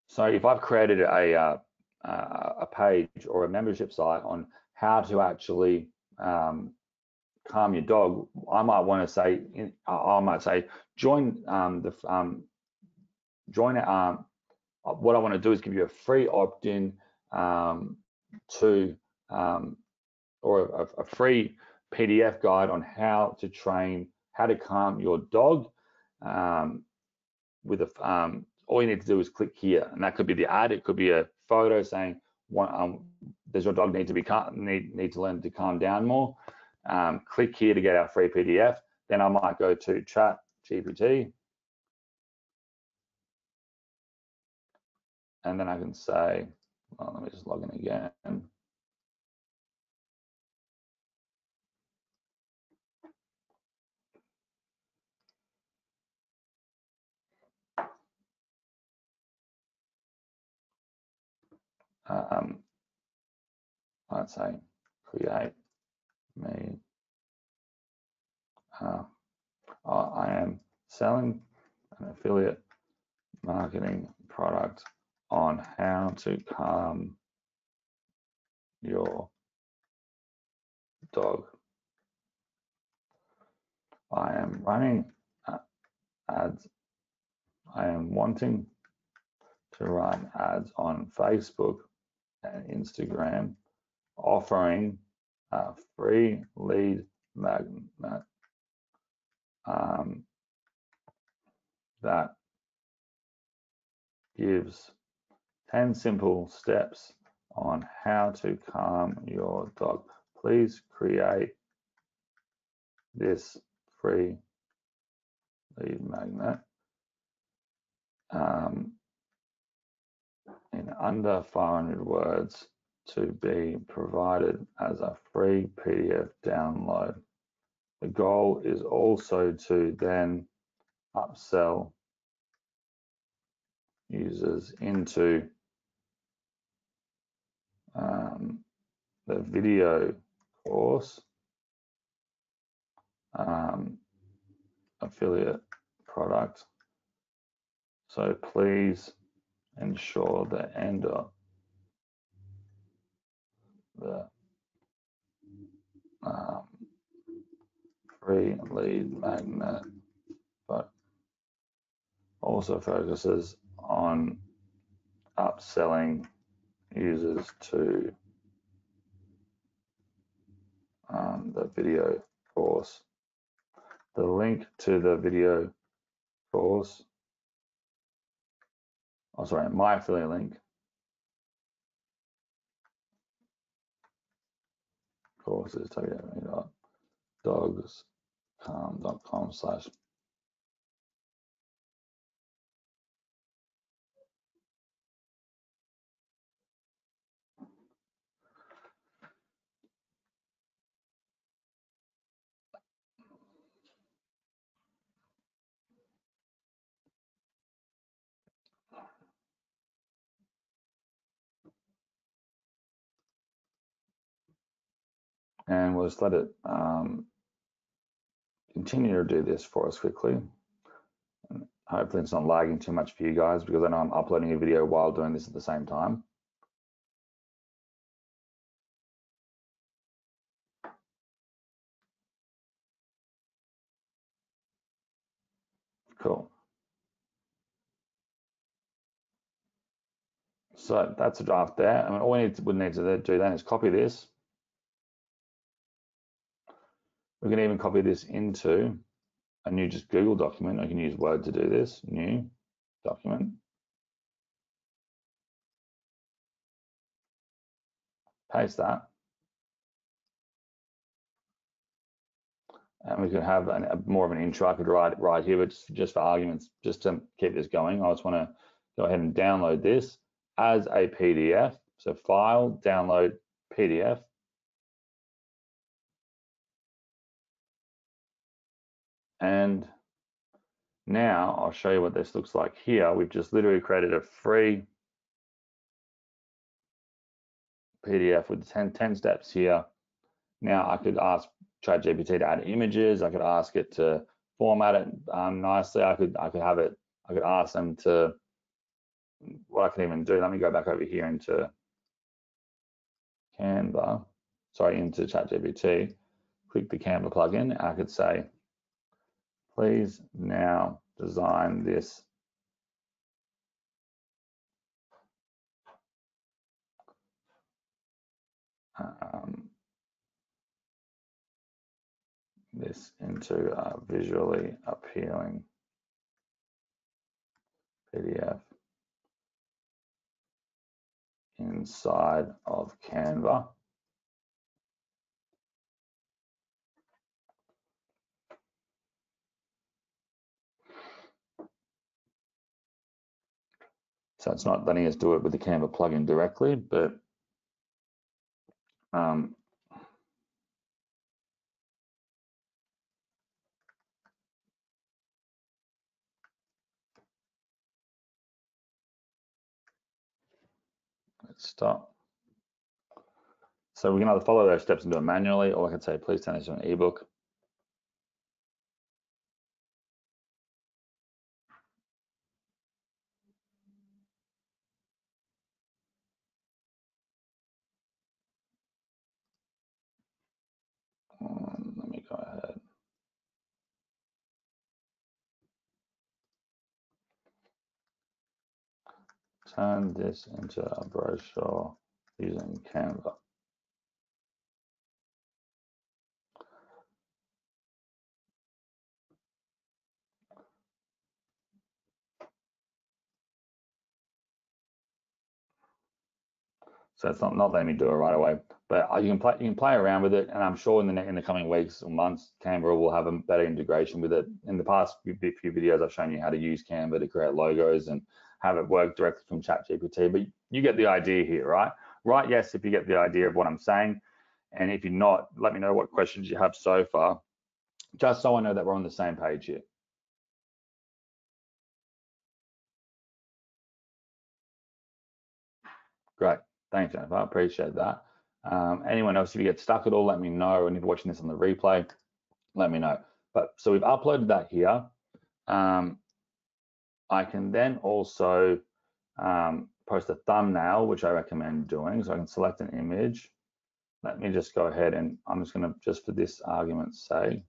so if I've created a page or a membership site on how to actually calm your dog, I might want to say, join join it. What I want to do is give you a free opt-in to or a free PDF guide on how to calm your dog with a all you need to do is click here, and that could be the ad. It could be a photo saying, "Does your dog need to learn to calm down more?" Click here to get our free PDF. Then I might go to Chat GPT, and then I can say, well, let me just log in again. I'd say create me. I am selling an affiliate marketing product on how to calm your dog. I am running ads. I am wanting to run ads on Facebook and Instagram, offering a free lead magnet that gives 10 simple steps on how to calm your dog. Please create this free lead magnet in under 500 words to be provided as a free PDF download. The goal is also to then upsell users into the video course affiliate product. So please ensure the end of the free lead magnet, but also focuses on upselling users to the video course. The link to the video course, my affiliate link, course is www.dogscalm.com/ and we'll just let it continue to do this for us quickly. Hopefully it's not lagging too much for you guys, because I know I'm uploading a video while doing this at the same time. Cool. So that's a draft there. I mean, all we would need to do then is copy this. We can even copy this into a new just Google document. I can use Word to do this. New document. Paste that. And we could have more of an intro. I could write right here, but just for arguments, just to keep this going, I just want to go ahead and download this as a PDF. So file, download, PDF. And now I'll show you what this looks like here. We've just literally created a free PDF with 10 steps here. Now I could ask ChatGPT to add images. I could ask it to format it nicely. I could ask them to, what I can even do, let me go back over here into Canva, sorry, into ChatGPT, click the Canva plugin. I could say, please now design this this into a visually appealing PDF inside of Canva. So it's not letting us do it with the Canva plugin directly, but let's stop. So we can either follow those steps and do it manually, or I could say, please turn this into an ebook. Let me go ahead. Turn this into a brochure using Canva. So it's not letting me do it right away, but you can play around with it, and I'm sure in the coming weeks or months, Canva will have a better integration with it. In the past few videos, I've shown you how to use Canva to create logos and have it work directly from ChatGPT, but you get the idea here, right? Right, yes, if you get the idea of what I'm saying, and if you're not, let me know what questions you have so far, just so I know that we're on the same page here. Great. Thanks, Jennifer. I appreciate that. Anyone else, if you get stuck at all, let me know. And if you're watching this on the replay, let me know. But so we've uploaded that here. I can then also post a thumbnail, which I recommend doing. So I can select an image. Let me just go ahead and I'm just going to, just for this argument's sake.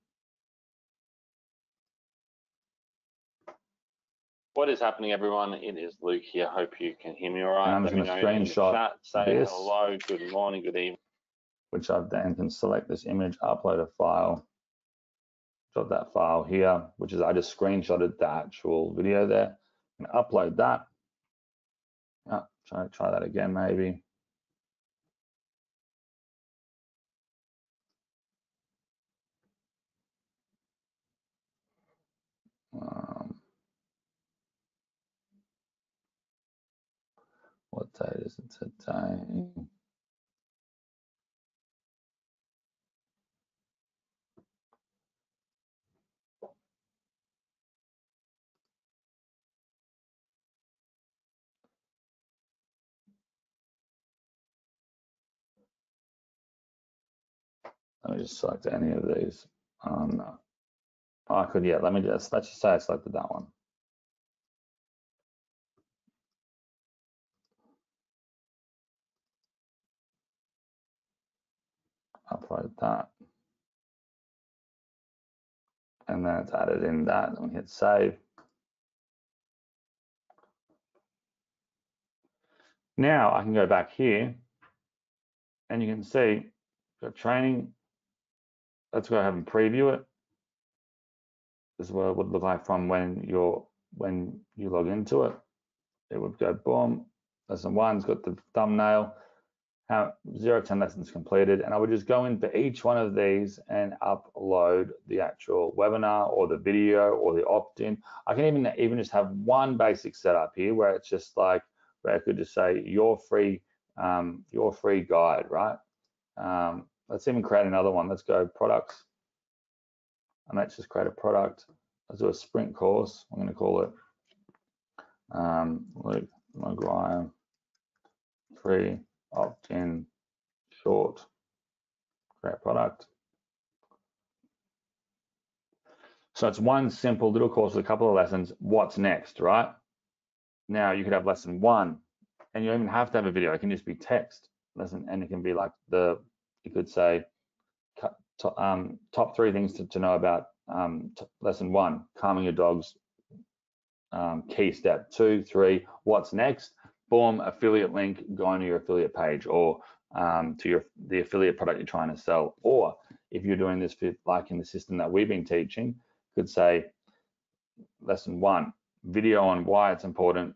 What is happening, everyone? It is Luke here. Hope you can hear me all right. And I'm just going to screenshot say this. Hello, good morning, good evening. Which I then can select this image, upload a file, drop that file here, which is I just screenshotted the actual video there, and upload that. Try that again, maybe. What date is it today? Let me just select any of these. No. Oh, I could, yeah, let's just say I selected that one. Upload that. And then it's added in that, and we hit save. Now I can go back here and you can see the training. Let's go ahead and preview it. This is what it would look like from when you log into it. It would go boom. Lesson 1's got the thumbnail. 0 to 10 lessons completed, and I would just go into each one of these and upload the actual webinar or the video or the opt-in. I can even just have one basic setup here where it's just like where I could just say your free guide, right? Let's even create another one. Let's go products. and let's just create a product. Let's do a sprint course. I'm going to call it Luke Maguire free opt-in short, create product. So it's one simple little course with a couple of lessons. What's next, right? Now you could have lesson 1, and you don't even have to have a video. It can just be text lesson, and it can be like you could say top 3 things to know about lesson 1, calming your dogs, key step 2, 3, what's next? Boom, affiliate link, go on to your affiliate page, or to the affiliate product you're trying to sell. Or if you're doing this like in the system that we've been teaching, could say lesson 1, video on why it's important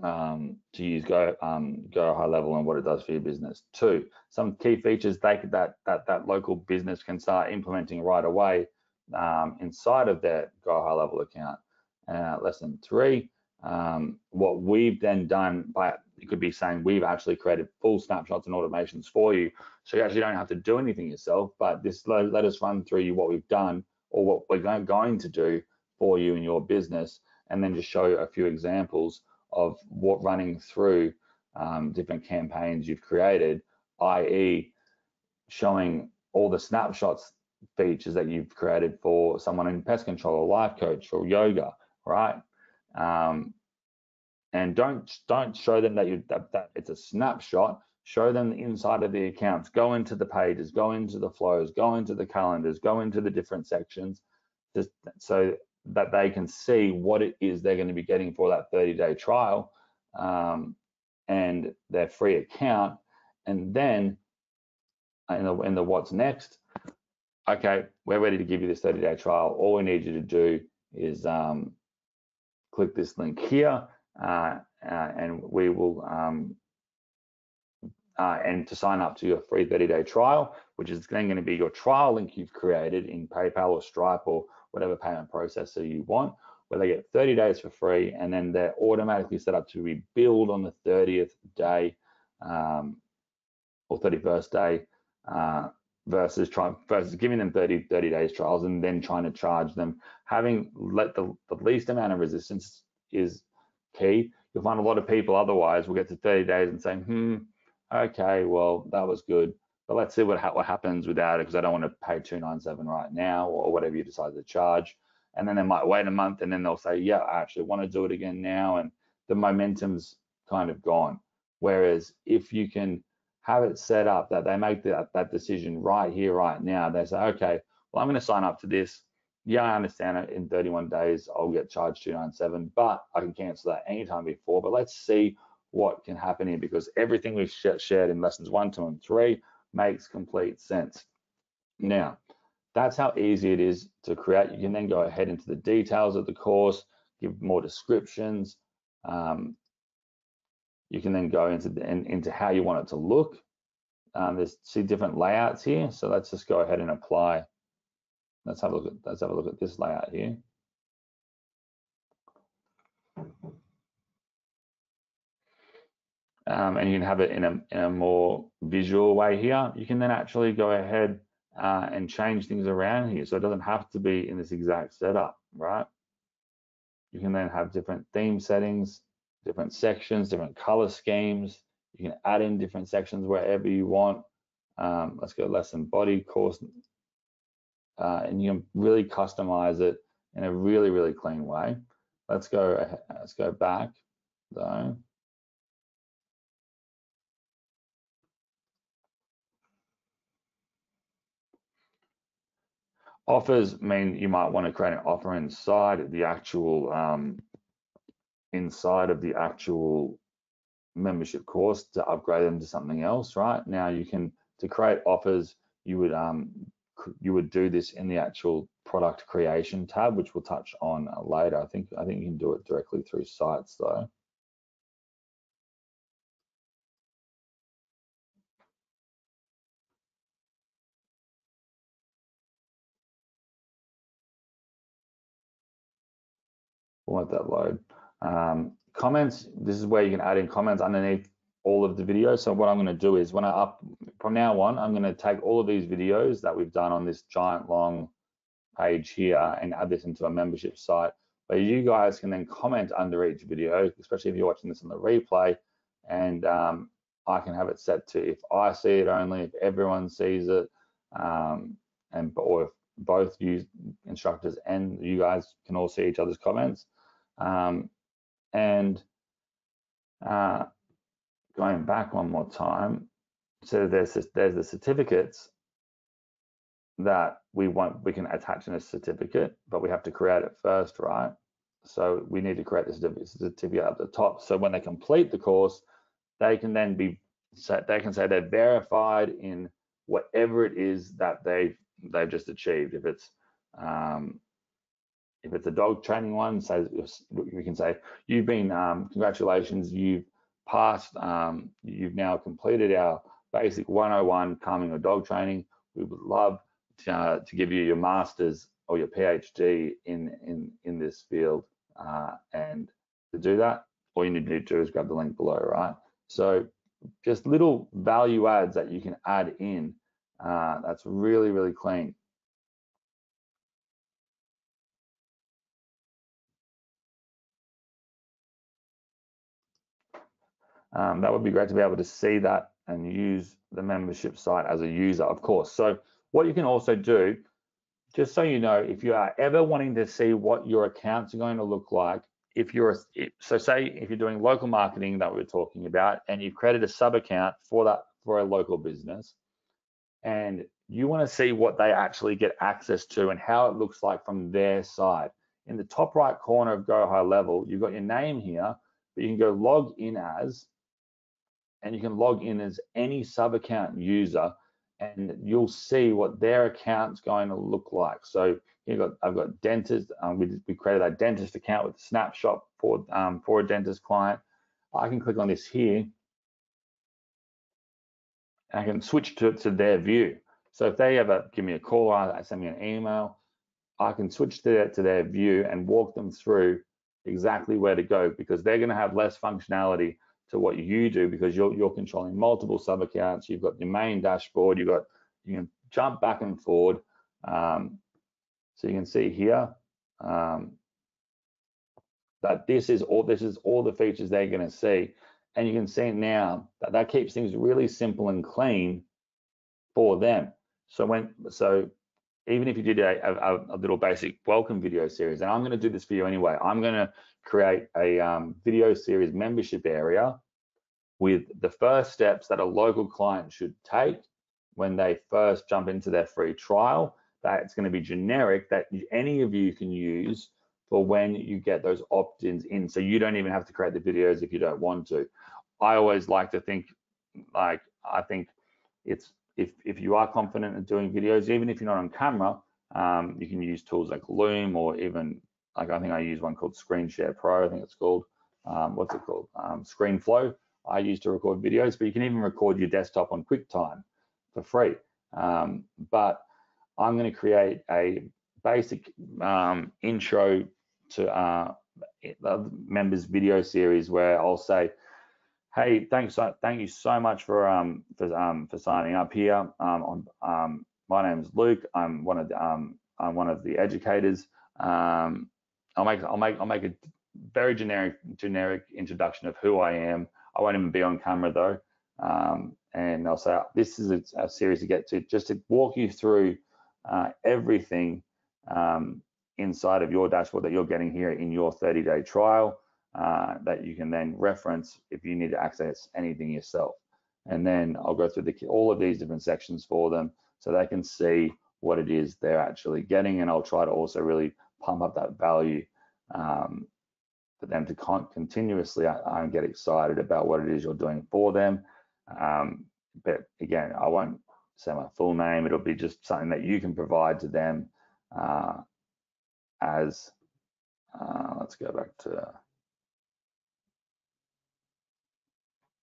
to use Go High Level and what it does for your business. 2, some key features that local business can start implementing right away inside of their Go High Level account. Lesson 3, what we've then done by, it could be saying we've actually created full snapshots and automations for you, so you actually don't have to do anything yourself, but let us run through you what we've done or what we're going to do for you in your business, and then just show you a few examples of what running through different campaigns you've created, i.e. showing all the snapshots features that you've created for someone in pest control or life coach or yoga, right? And don't show them that it's a snapshot. Show them the inside of the accounts. Go into the pages, go into the flows, go into the calendars, go into the different sections, just so that they can see what it is they're going to be getting for that 30-day trial and their free account. And then in the what's next, okay, we're ready to give you this 30-day trial. All we need you to do is click this link here, and we will and to sign up to your free 30-day trial, which is then going to be your trial link you've created in PayPal or Stripe or whatever payment processor you want, where they get 30 days for free, and then they're automatically set up to be billed on the 30th day or 31st day, versus giving them 30 days trials and then trying to charge them. Having the least amount of resistance is key. You'll find a lot of people otherwise will get to 30 days and say, okay, well, that was good, but let's see what happens without it, because I don't want to pay $297 right now, or whatever you decide to charge. And then they might wait a month, and then they'll say, yeah, I actually want to do it again now, and the momentum's kind of gone. Whereas if you can have it set up that they make that decision right here, right now, they say, okay, well, I'm going to sign up to this. Yeah, I understand it. In 31 days, I'll get charged $297, but I can cancel that anytime before. But let's see what can happen here, because everything we've shared in lessons 1, 2, and 3 makes complete sense. Now, that's how easy it is to create. You can then go ahead into the details of the course, give more descriptions. You can then go into how you want it to look. See different layouts here. So let's just go ahead and apply. Let's have a look at this layout here. And you can have it in a more visual way here. You can then actually go ahead and change things around here, so it doesn't have to be in this exact setup, right? You can then have different theme settings, different sections, different color schemes. You can add in different sections wherever you want. Let's go lesson body course, and you can really customize it in a really, really clean way. Let's go back though. Offers mean you might want to create an offer inside of the actual membership course to upgrade them to something else. Right now, you can, to create offers, you would do this in the actual product creation tab, which we'll touch on later. I think you can do it directly through sites though. We'll let that load. Comments, this is where you can add in comments underneath all of the videos. So what I'm going to do is from now on, I'm going to take all of these videos that we've done on this giant long page here and add this into a membership site where you guys can then comment under each video, especially if you're watching this on the replay, and I can have it set to if I see it only, if everyone sees it, or if both you instructors and you guys can all see each other's comments. Going back one more time, so there's the certificates that we can attach in a certificate, but we have to create it first, right? So we need to create the certificate at the top. So when they complete the course, they can then they can say they're verified in whatever it is that they've just achieved. If it's a dog training one, so we can say you've been congratulations, you've passed, you've now completed our basic 101 calming or dog training. We would love to give you your master's or your PhD in this field, and to do that, all you need to do is grab the link below, right? So just little value adds that you can add in, that's really, really clean. That would be great to be able to see that and use the membership site as a user, of course. So what you can also do, just so you know, if you are ever wanting to see what your accounts are going to look like, so say if you're doing local marketing that we were talking about, and you've created a sub account for a local business, and you want to see what they actually get access to and how it looks like from their side. In the top right corner of Go High Level, you've got your name here, but you can go log in as, and you can log in as any sub account user, and you'll see what their account's going to look like. So I've got dentist. We created a dentist account with a snapshot for a dentist client. I can click on this here, and I can switch to their view. So if they ever give me a call or send me an email, I can switch to their view and walk them through exactly where to go, because they're going to have less functionality to what you do, because you're controlling multiple sub accounts. You've got your main dashboard. You can jump back and forward. So you can see here that this is all the features they're going to see, and you can see now that keeps things really simple and clean for them. So even if you did a little basic welcome video series, and I'm going to do this for you anyway, I'm going to create a video series membership area with the first steps that a local client should take when they first jump into their free trial. That's going to be generic, that any of you can use for when you get those opt-ins in, so you don't even have to create the videos if you don't want to. I always like to think, I think it's, if you are confident in doing videos, even if you're not on camera, you can use tools like Loom, or even I think I use one called Screen Share Pro. I think it's called, what's it called? ScreenFlow. I use to record videos, but you can even record your desktop on QuickTime for free. But I'm going to create a basic intro to the members video series where I'll say, hey, thank you so much for signing up here. My name is Luke. I'm one of the educators. I'll make a very generic introduction of who I am. I won't even be on camera though, and I'll say this is a series to get to, just to walk you through everything inside of your dashboard that you're getting here in your 30-day trial, that you can then reference if you need to access anything yourself. And then I'll go through all of these different sections for them so they can see what it is they're actually getting, and I'll try to also really pump up that value for them to continuously get excited about what it is you're doing for them. But again, I won't say my full name. It'll be just something that you can provide to them as, let's go back to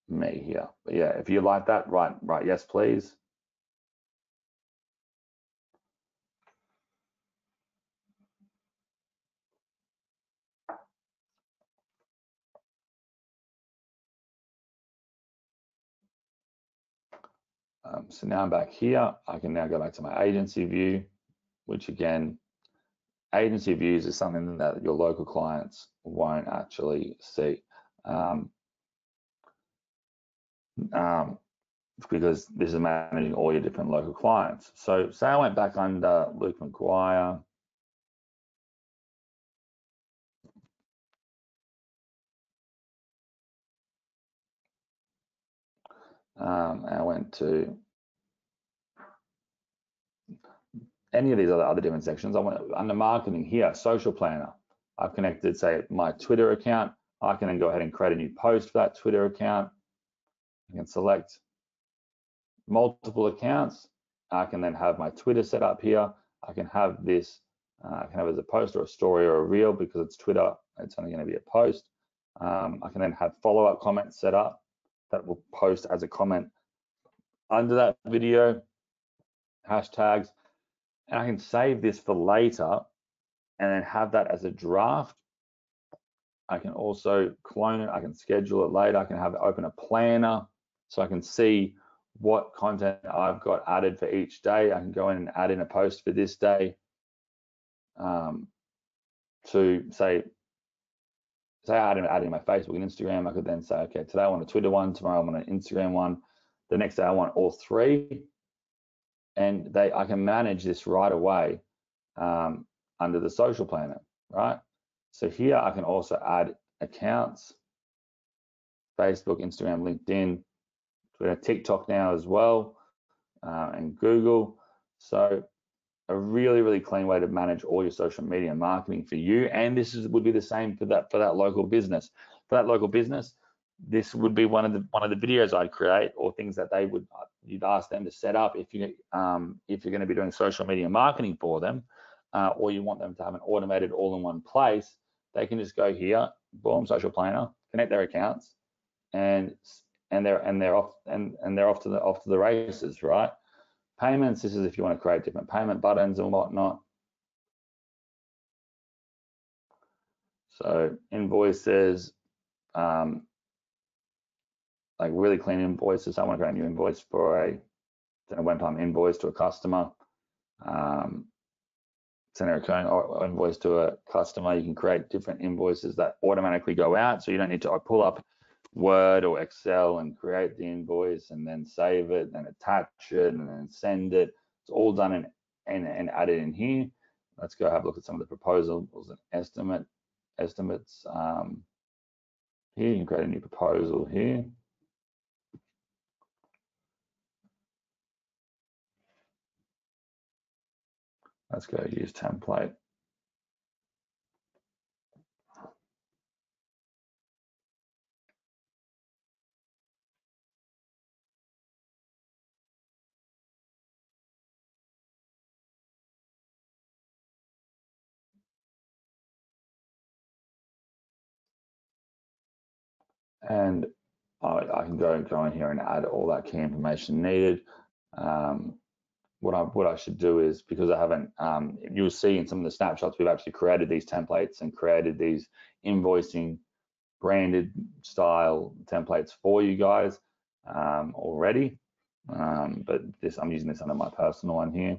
me here. But yeah, if you like that, right, yes, please. So now I'm back here. I can now go back to my agency view, which again, agency views is something that your local clients won't actually see. Because this is managing all your different local clients. So say I went back under Luke Maguire. I went to any of these other different sections. I went under marketing here, social planner. I've connected, say, my Twitter account. I can then go ahead and create a new post for that Twitter account. I can select multiple accounts. I can then have my Twitter set up here. I can have this, I can have it as a post or a story or a reel. Because it's Twitter, it's only going to be a post. I can then have follow-up comments set up that will post as a comment under that video, hashtags, and I can save this for later and then have that as a draft. I can also clone it. I can schedule it later. I can have it open a planner so I can see what content I've got added for each day. I can go in and add in a post for this day to say I add in my Facebook and Instagram. I could then say, okay, today I want a Twitter one, tomorrow I want an Instagram one, the next day I want all three, and I can manage this right away under the social planner, right? So here I can also add accounts, Facebook, Instagram, LinkedIn, Twitter, TikTok now as well, and Google. So a really, really clean way to manage all your social media marketing for you. And this would be the same for that local business. For that local business, this would be one of the videos I'd create, or things that you'd ask them to set up if you're going to be doing social media marketing for them, or you want them to have an automated all-in-one place. They can just go here, boom, social planner, connect their accounts, and they're off to the races, right? Payments, this is if you want to create different payment buttons and whatnot. So invoices, like really clean invoices. I want to create a new invoice for a one-time invoice to a customer. Send a recurring invoice to a customer. You can create different invoices that automatically go out, so you don't need to pull up Word or Excel and create the invoice and then save it and attach it and then send it. It's all done and added in here. Let's go have a look at some of the proposals and estimates. Here you can create a new proposal here. Let's go use template. And I can go in here and add all that key information needed. What I should do is, because I haven't, you'll see in some of the snapshots, we've actually created these templates and created these invoicing branded style templates for you guys already. But I'm using this under my personal one here.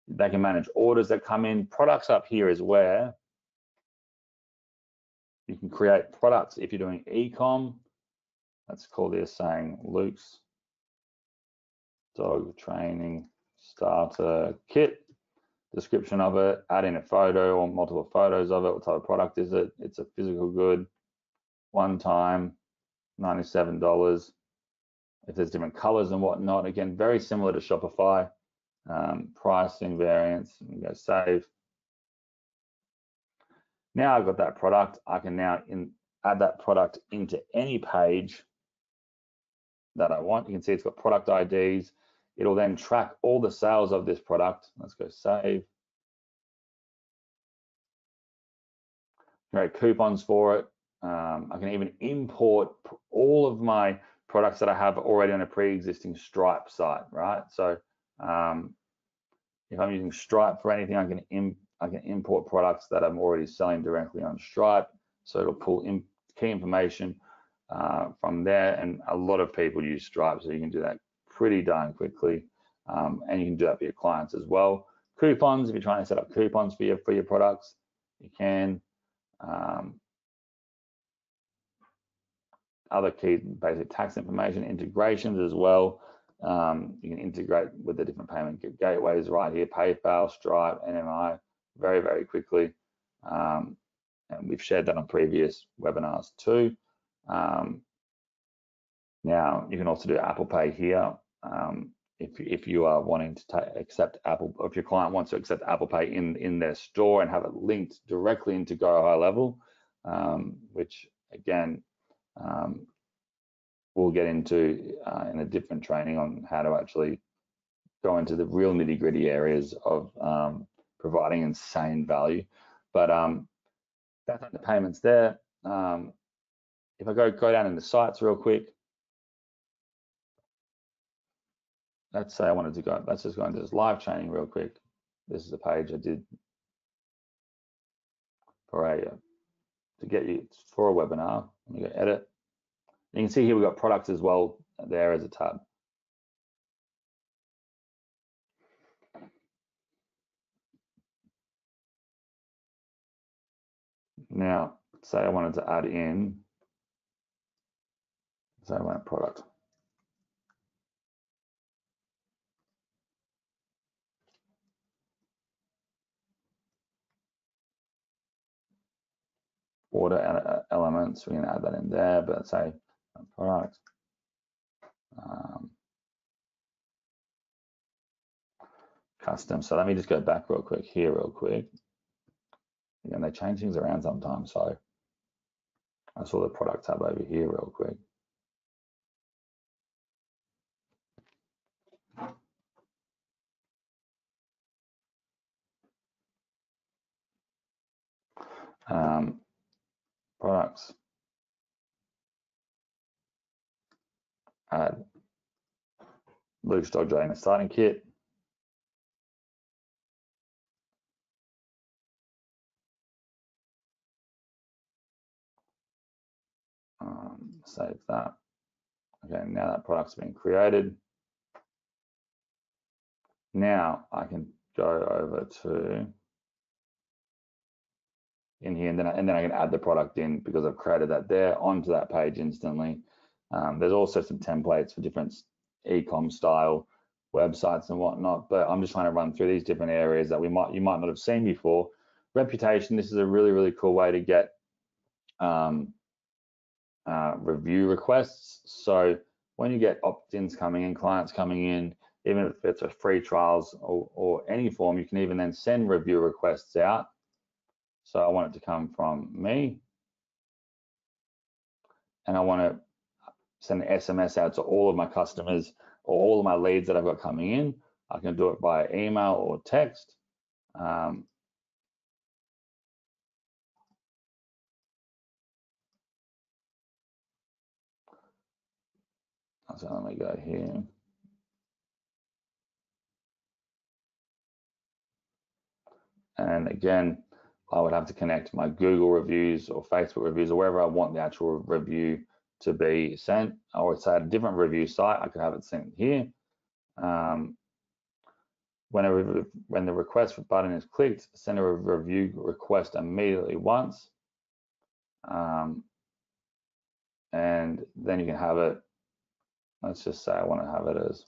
They can manage orders that come in. Products up here is where you can create products if you're doing e-com. Let's call this saying Luke's dog training starter kit. Description of it, add in a photo or multiple photos of it. What type of product is it? It's a physical good, one time, $97. If there's different colors and whatnot, again, very similar to Shopify. Pricing, variance, and go save. Now I've got that product. I can now add that product into any page that I want. You can see it's got product IDs. It'll then track all the sales of this product. Let's go save. Create coupons for it. I can even import all of my products that I have already on a pre-existing Stripe site, right? So if I'm using Stripe for anything, I can import products that I'm already selling directly on Stripe. So it'll pull in key information from there. And a lot of people use Stripe, so you can do that pretty darn quickly. And you can do that for your clients as well. coupons. If you're trying to set up coupons for your products, you can. Other key basic tax information, integrations as well. You can integrate with the different payment gateways right here, PayPal, Stripe, NMI, very, very quickly. And we've shared that on previous webinars too. Now, you can also do Apple Pay here. If you are wanting to accept Apple, or if your client wants to accept Apple Pay in their store and have it linked directly into Go High Level, which again, we'll get into in a different training on how to actually go into the real nitty-gritty areas of providing insane value. But that's the payments there. If I go down in the sites real quick, let's say I wanted to go, let's just go into this live training real quick. This is a page I did for to get you for a webinar. Let me go edit. You can see here we've got products as well there as a tab. Now, say I wanted to add in, say I want a product. Order elements, we can add that in there, but say product. Custom. So let me just go back real quick here, real quick. Again, they change things around sometimes. So I saw the product tab over here real quick. Products. Add Luke's dog drainer starting kit. Save that. Okay, now that product's been created. Now I can go over to in here, and then I can add the product in because I've created that there onto that page instantly. There's also some templates for different e-com style websites and whatnot, but I'm just trying to run through these different areas that you might not have seen before. Reputation, this is a really, really cool way to get review requests. So when you get opt-ins coming in, clients coming in, even if it's a free trials or any form, you can even then send review requests out. So I want it to come from me, and I want to send an SMS out to all of my customers or all of my leads that I've got coming in. I can do it via email or text. So let me go here. And again, I would have to connect my Google reviews or Facebook reviews or wherever I want the actual review to be sent. Or say at a different review site, I could have it sent here. When the request button is clicked, send a review request immediately once. And then you can have it, let's just say I want to have it as,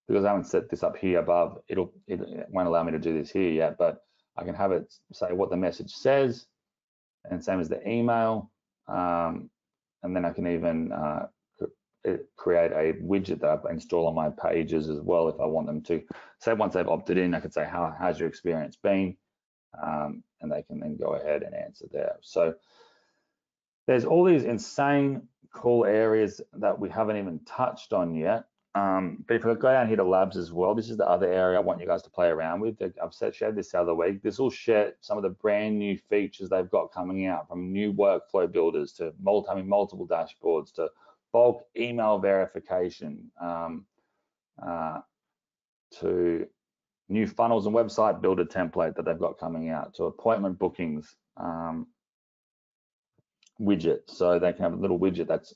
because I haven't set this up here above, it won't allow me to do this here yet, but I can have it say what the message says, and same as the email, and then I can even create a widget that I install on my pages as well if I want them to. Say once they've opted in, I could say, how's your experience been? And they can then go ahead and answer there. So there's all these insane cool areas that we haven't even touched on yet. But if I go down here to labs as well, this is the other area I want you guys to play around with. I've shared this the other week. This will share some of the brand new features they've got coming out, from new workflow builders to having multiple dashboards to bulk email verification, to new funnels and website builder template that they've got coming out, to appointment bookings widget. So they can have a little widget that's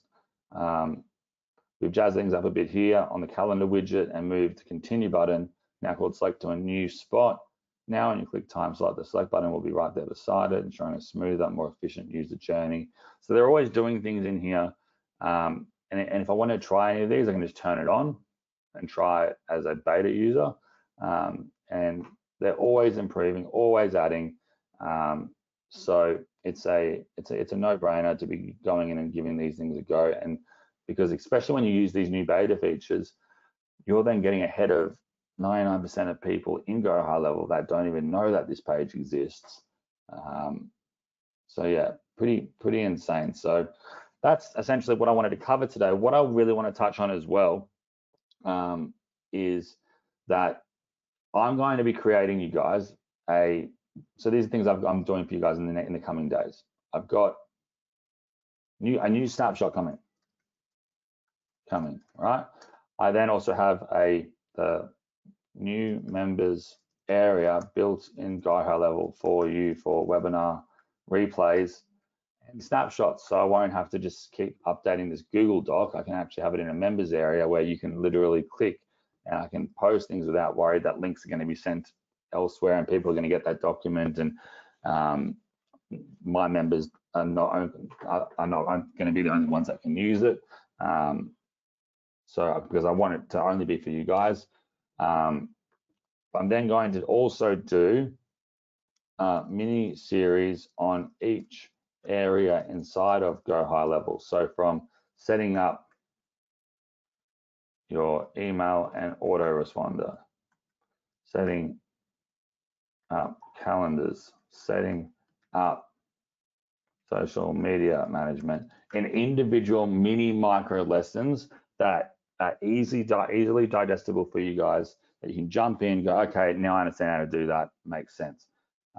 we've jazzed things up a bit here on the calendar widget and moved the continue button, now called select to a new spot. now when you click time slot, the select button will be right there beside it, ensuring a smoother, more efficient user journey. So they're always doing things in here. And if I want to try any of these, I can just turn it on and try it as a beta user. And they're always improving, always adding. So it's a no-brainer to be going in and giving these things a go. And because especially when you use these new beta features, you're then getting ahead of 99% of people in Go High Level that don't even know that this page exists. So yeah, pretty insane. So that's essentially what I wanted to cover today. What I really want to touch on as well is that I'm going to be creating you guys so these are things I'm doing for you guys in the coming days. I've got a new snapshot coming, right? I then also have the new members area built in Go High Level for you for webinar replays and snapshots. So I won't have to just keep updating this Google Doc. I can actually have it in a members area where you can literally click and I can post things without worry that links are going to be sent elsewhere and people are going to get that document. And my members are not going to be the only ones that can use it. So because I want it to only be for you guys. I'm then going to also do a mini series on each area inside of Go High Level. So from setting up your email and autoresponder, setting up calendars, setting up social media management, and individual mini micro lessons that are easily digestible for you guys, that you can jump in, go, okay, now I understand how to do that, makes sense.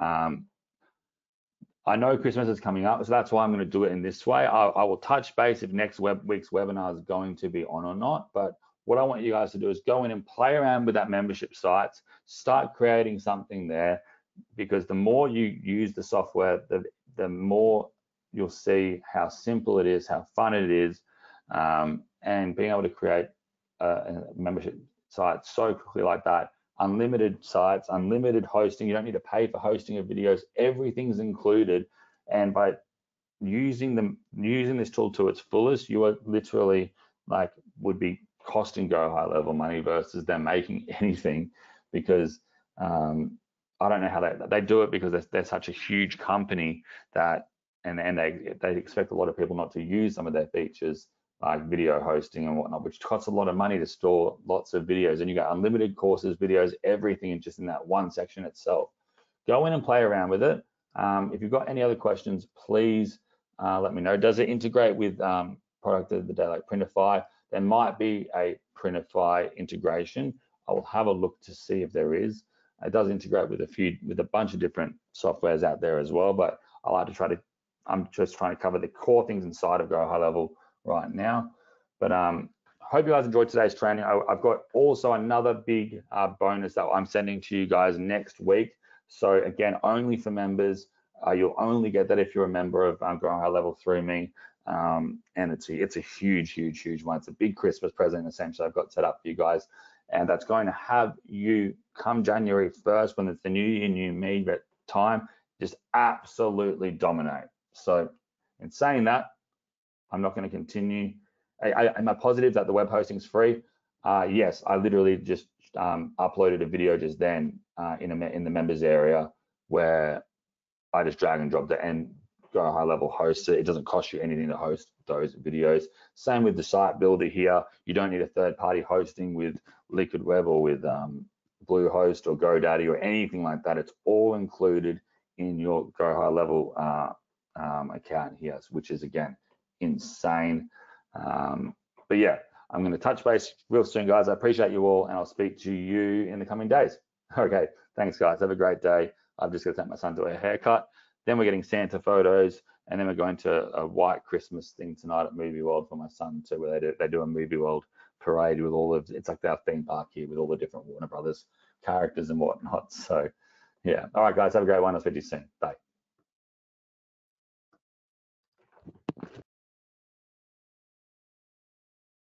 I know Christmas is coming up, so that's why I'm going to do it in this way. I will touch base if next week's webinar is going to be on or not, but what I want you guys to do is go in and play around with that membership sites, start creating something there, because the more you use the software, the more you'll see how simple it is, how fun it is, and being able to create a membership site so quickly like that. Unlimited sites, unlimited hosting. You don't need to pay for hosting of videos. Everything's included. And by using this tool to its fullest, you are literally would be costing Go High Level money versus them making anything, because I don't know how they do it, because they're such a huge company that and they expect a lot of people not to use some of their features like video hosting and whatnot, which costs a lot of money to store lots of videos. And you got unlimited courses, videos, everything just in that one section itself. Go in and play around with it. If you've got any other questions, please let me know. Does it integrate with product of the day like Printify? There might be a Printify integration. I will have a look to see if there is. It does integrate with a bunch of different softwares out there as well, but I'm just trying to cover the core things inside of Go High Level right now. But hope you guys enjoyed today's training. I've got also another big bonus that I'm sending to you guys next week. So again, only for members. You'll only get that if you're a member of Go High Level through me. And it's a huge one. It's a big Christmas present essentially I've got set up for you guys. And that's going to have you come January 1st, when it's the new year, new me time, just absolutely dominate. So in saying that, I'm not going to continue. Am I positive that the web hosting is free? Yes, I literally just uploaded a video just then in the members area where I just drag and drop it and Go High Level hosts it. It doesn't cost you anything to host those videos. Same with the site builder here. You don't need a third-party hosting with Liquid Web or with Bluehost or GoDaddy or anything like that. It's all included in your Go High Level account here, which is again insane. But yeah, I'm going to touch base real soon, guys. I appreciate you all, and I'll speak to you in the coming days. Okay, thanks, guys. Have a great day. I've just got to take my son to a haircut. Then we're getting Santa photos, and then we're going to a white Christmas thing tonight at Movie World for my son too, where they do a Movie World parade with it's like our theme park here with all the different Warner Brothers characters and whatnot. So yeah, all right, guys, have a great one. I'll speak to you soon. Bye.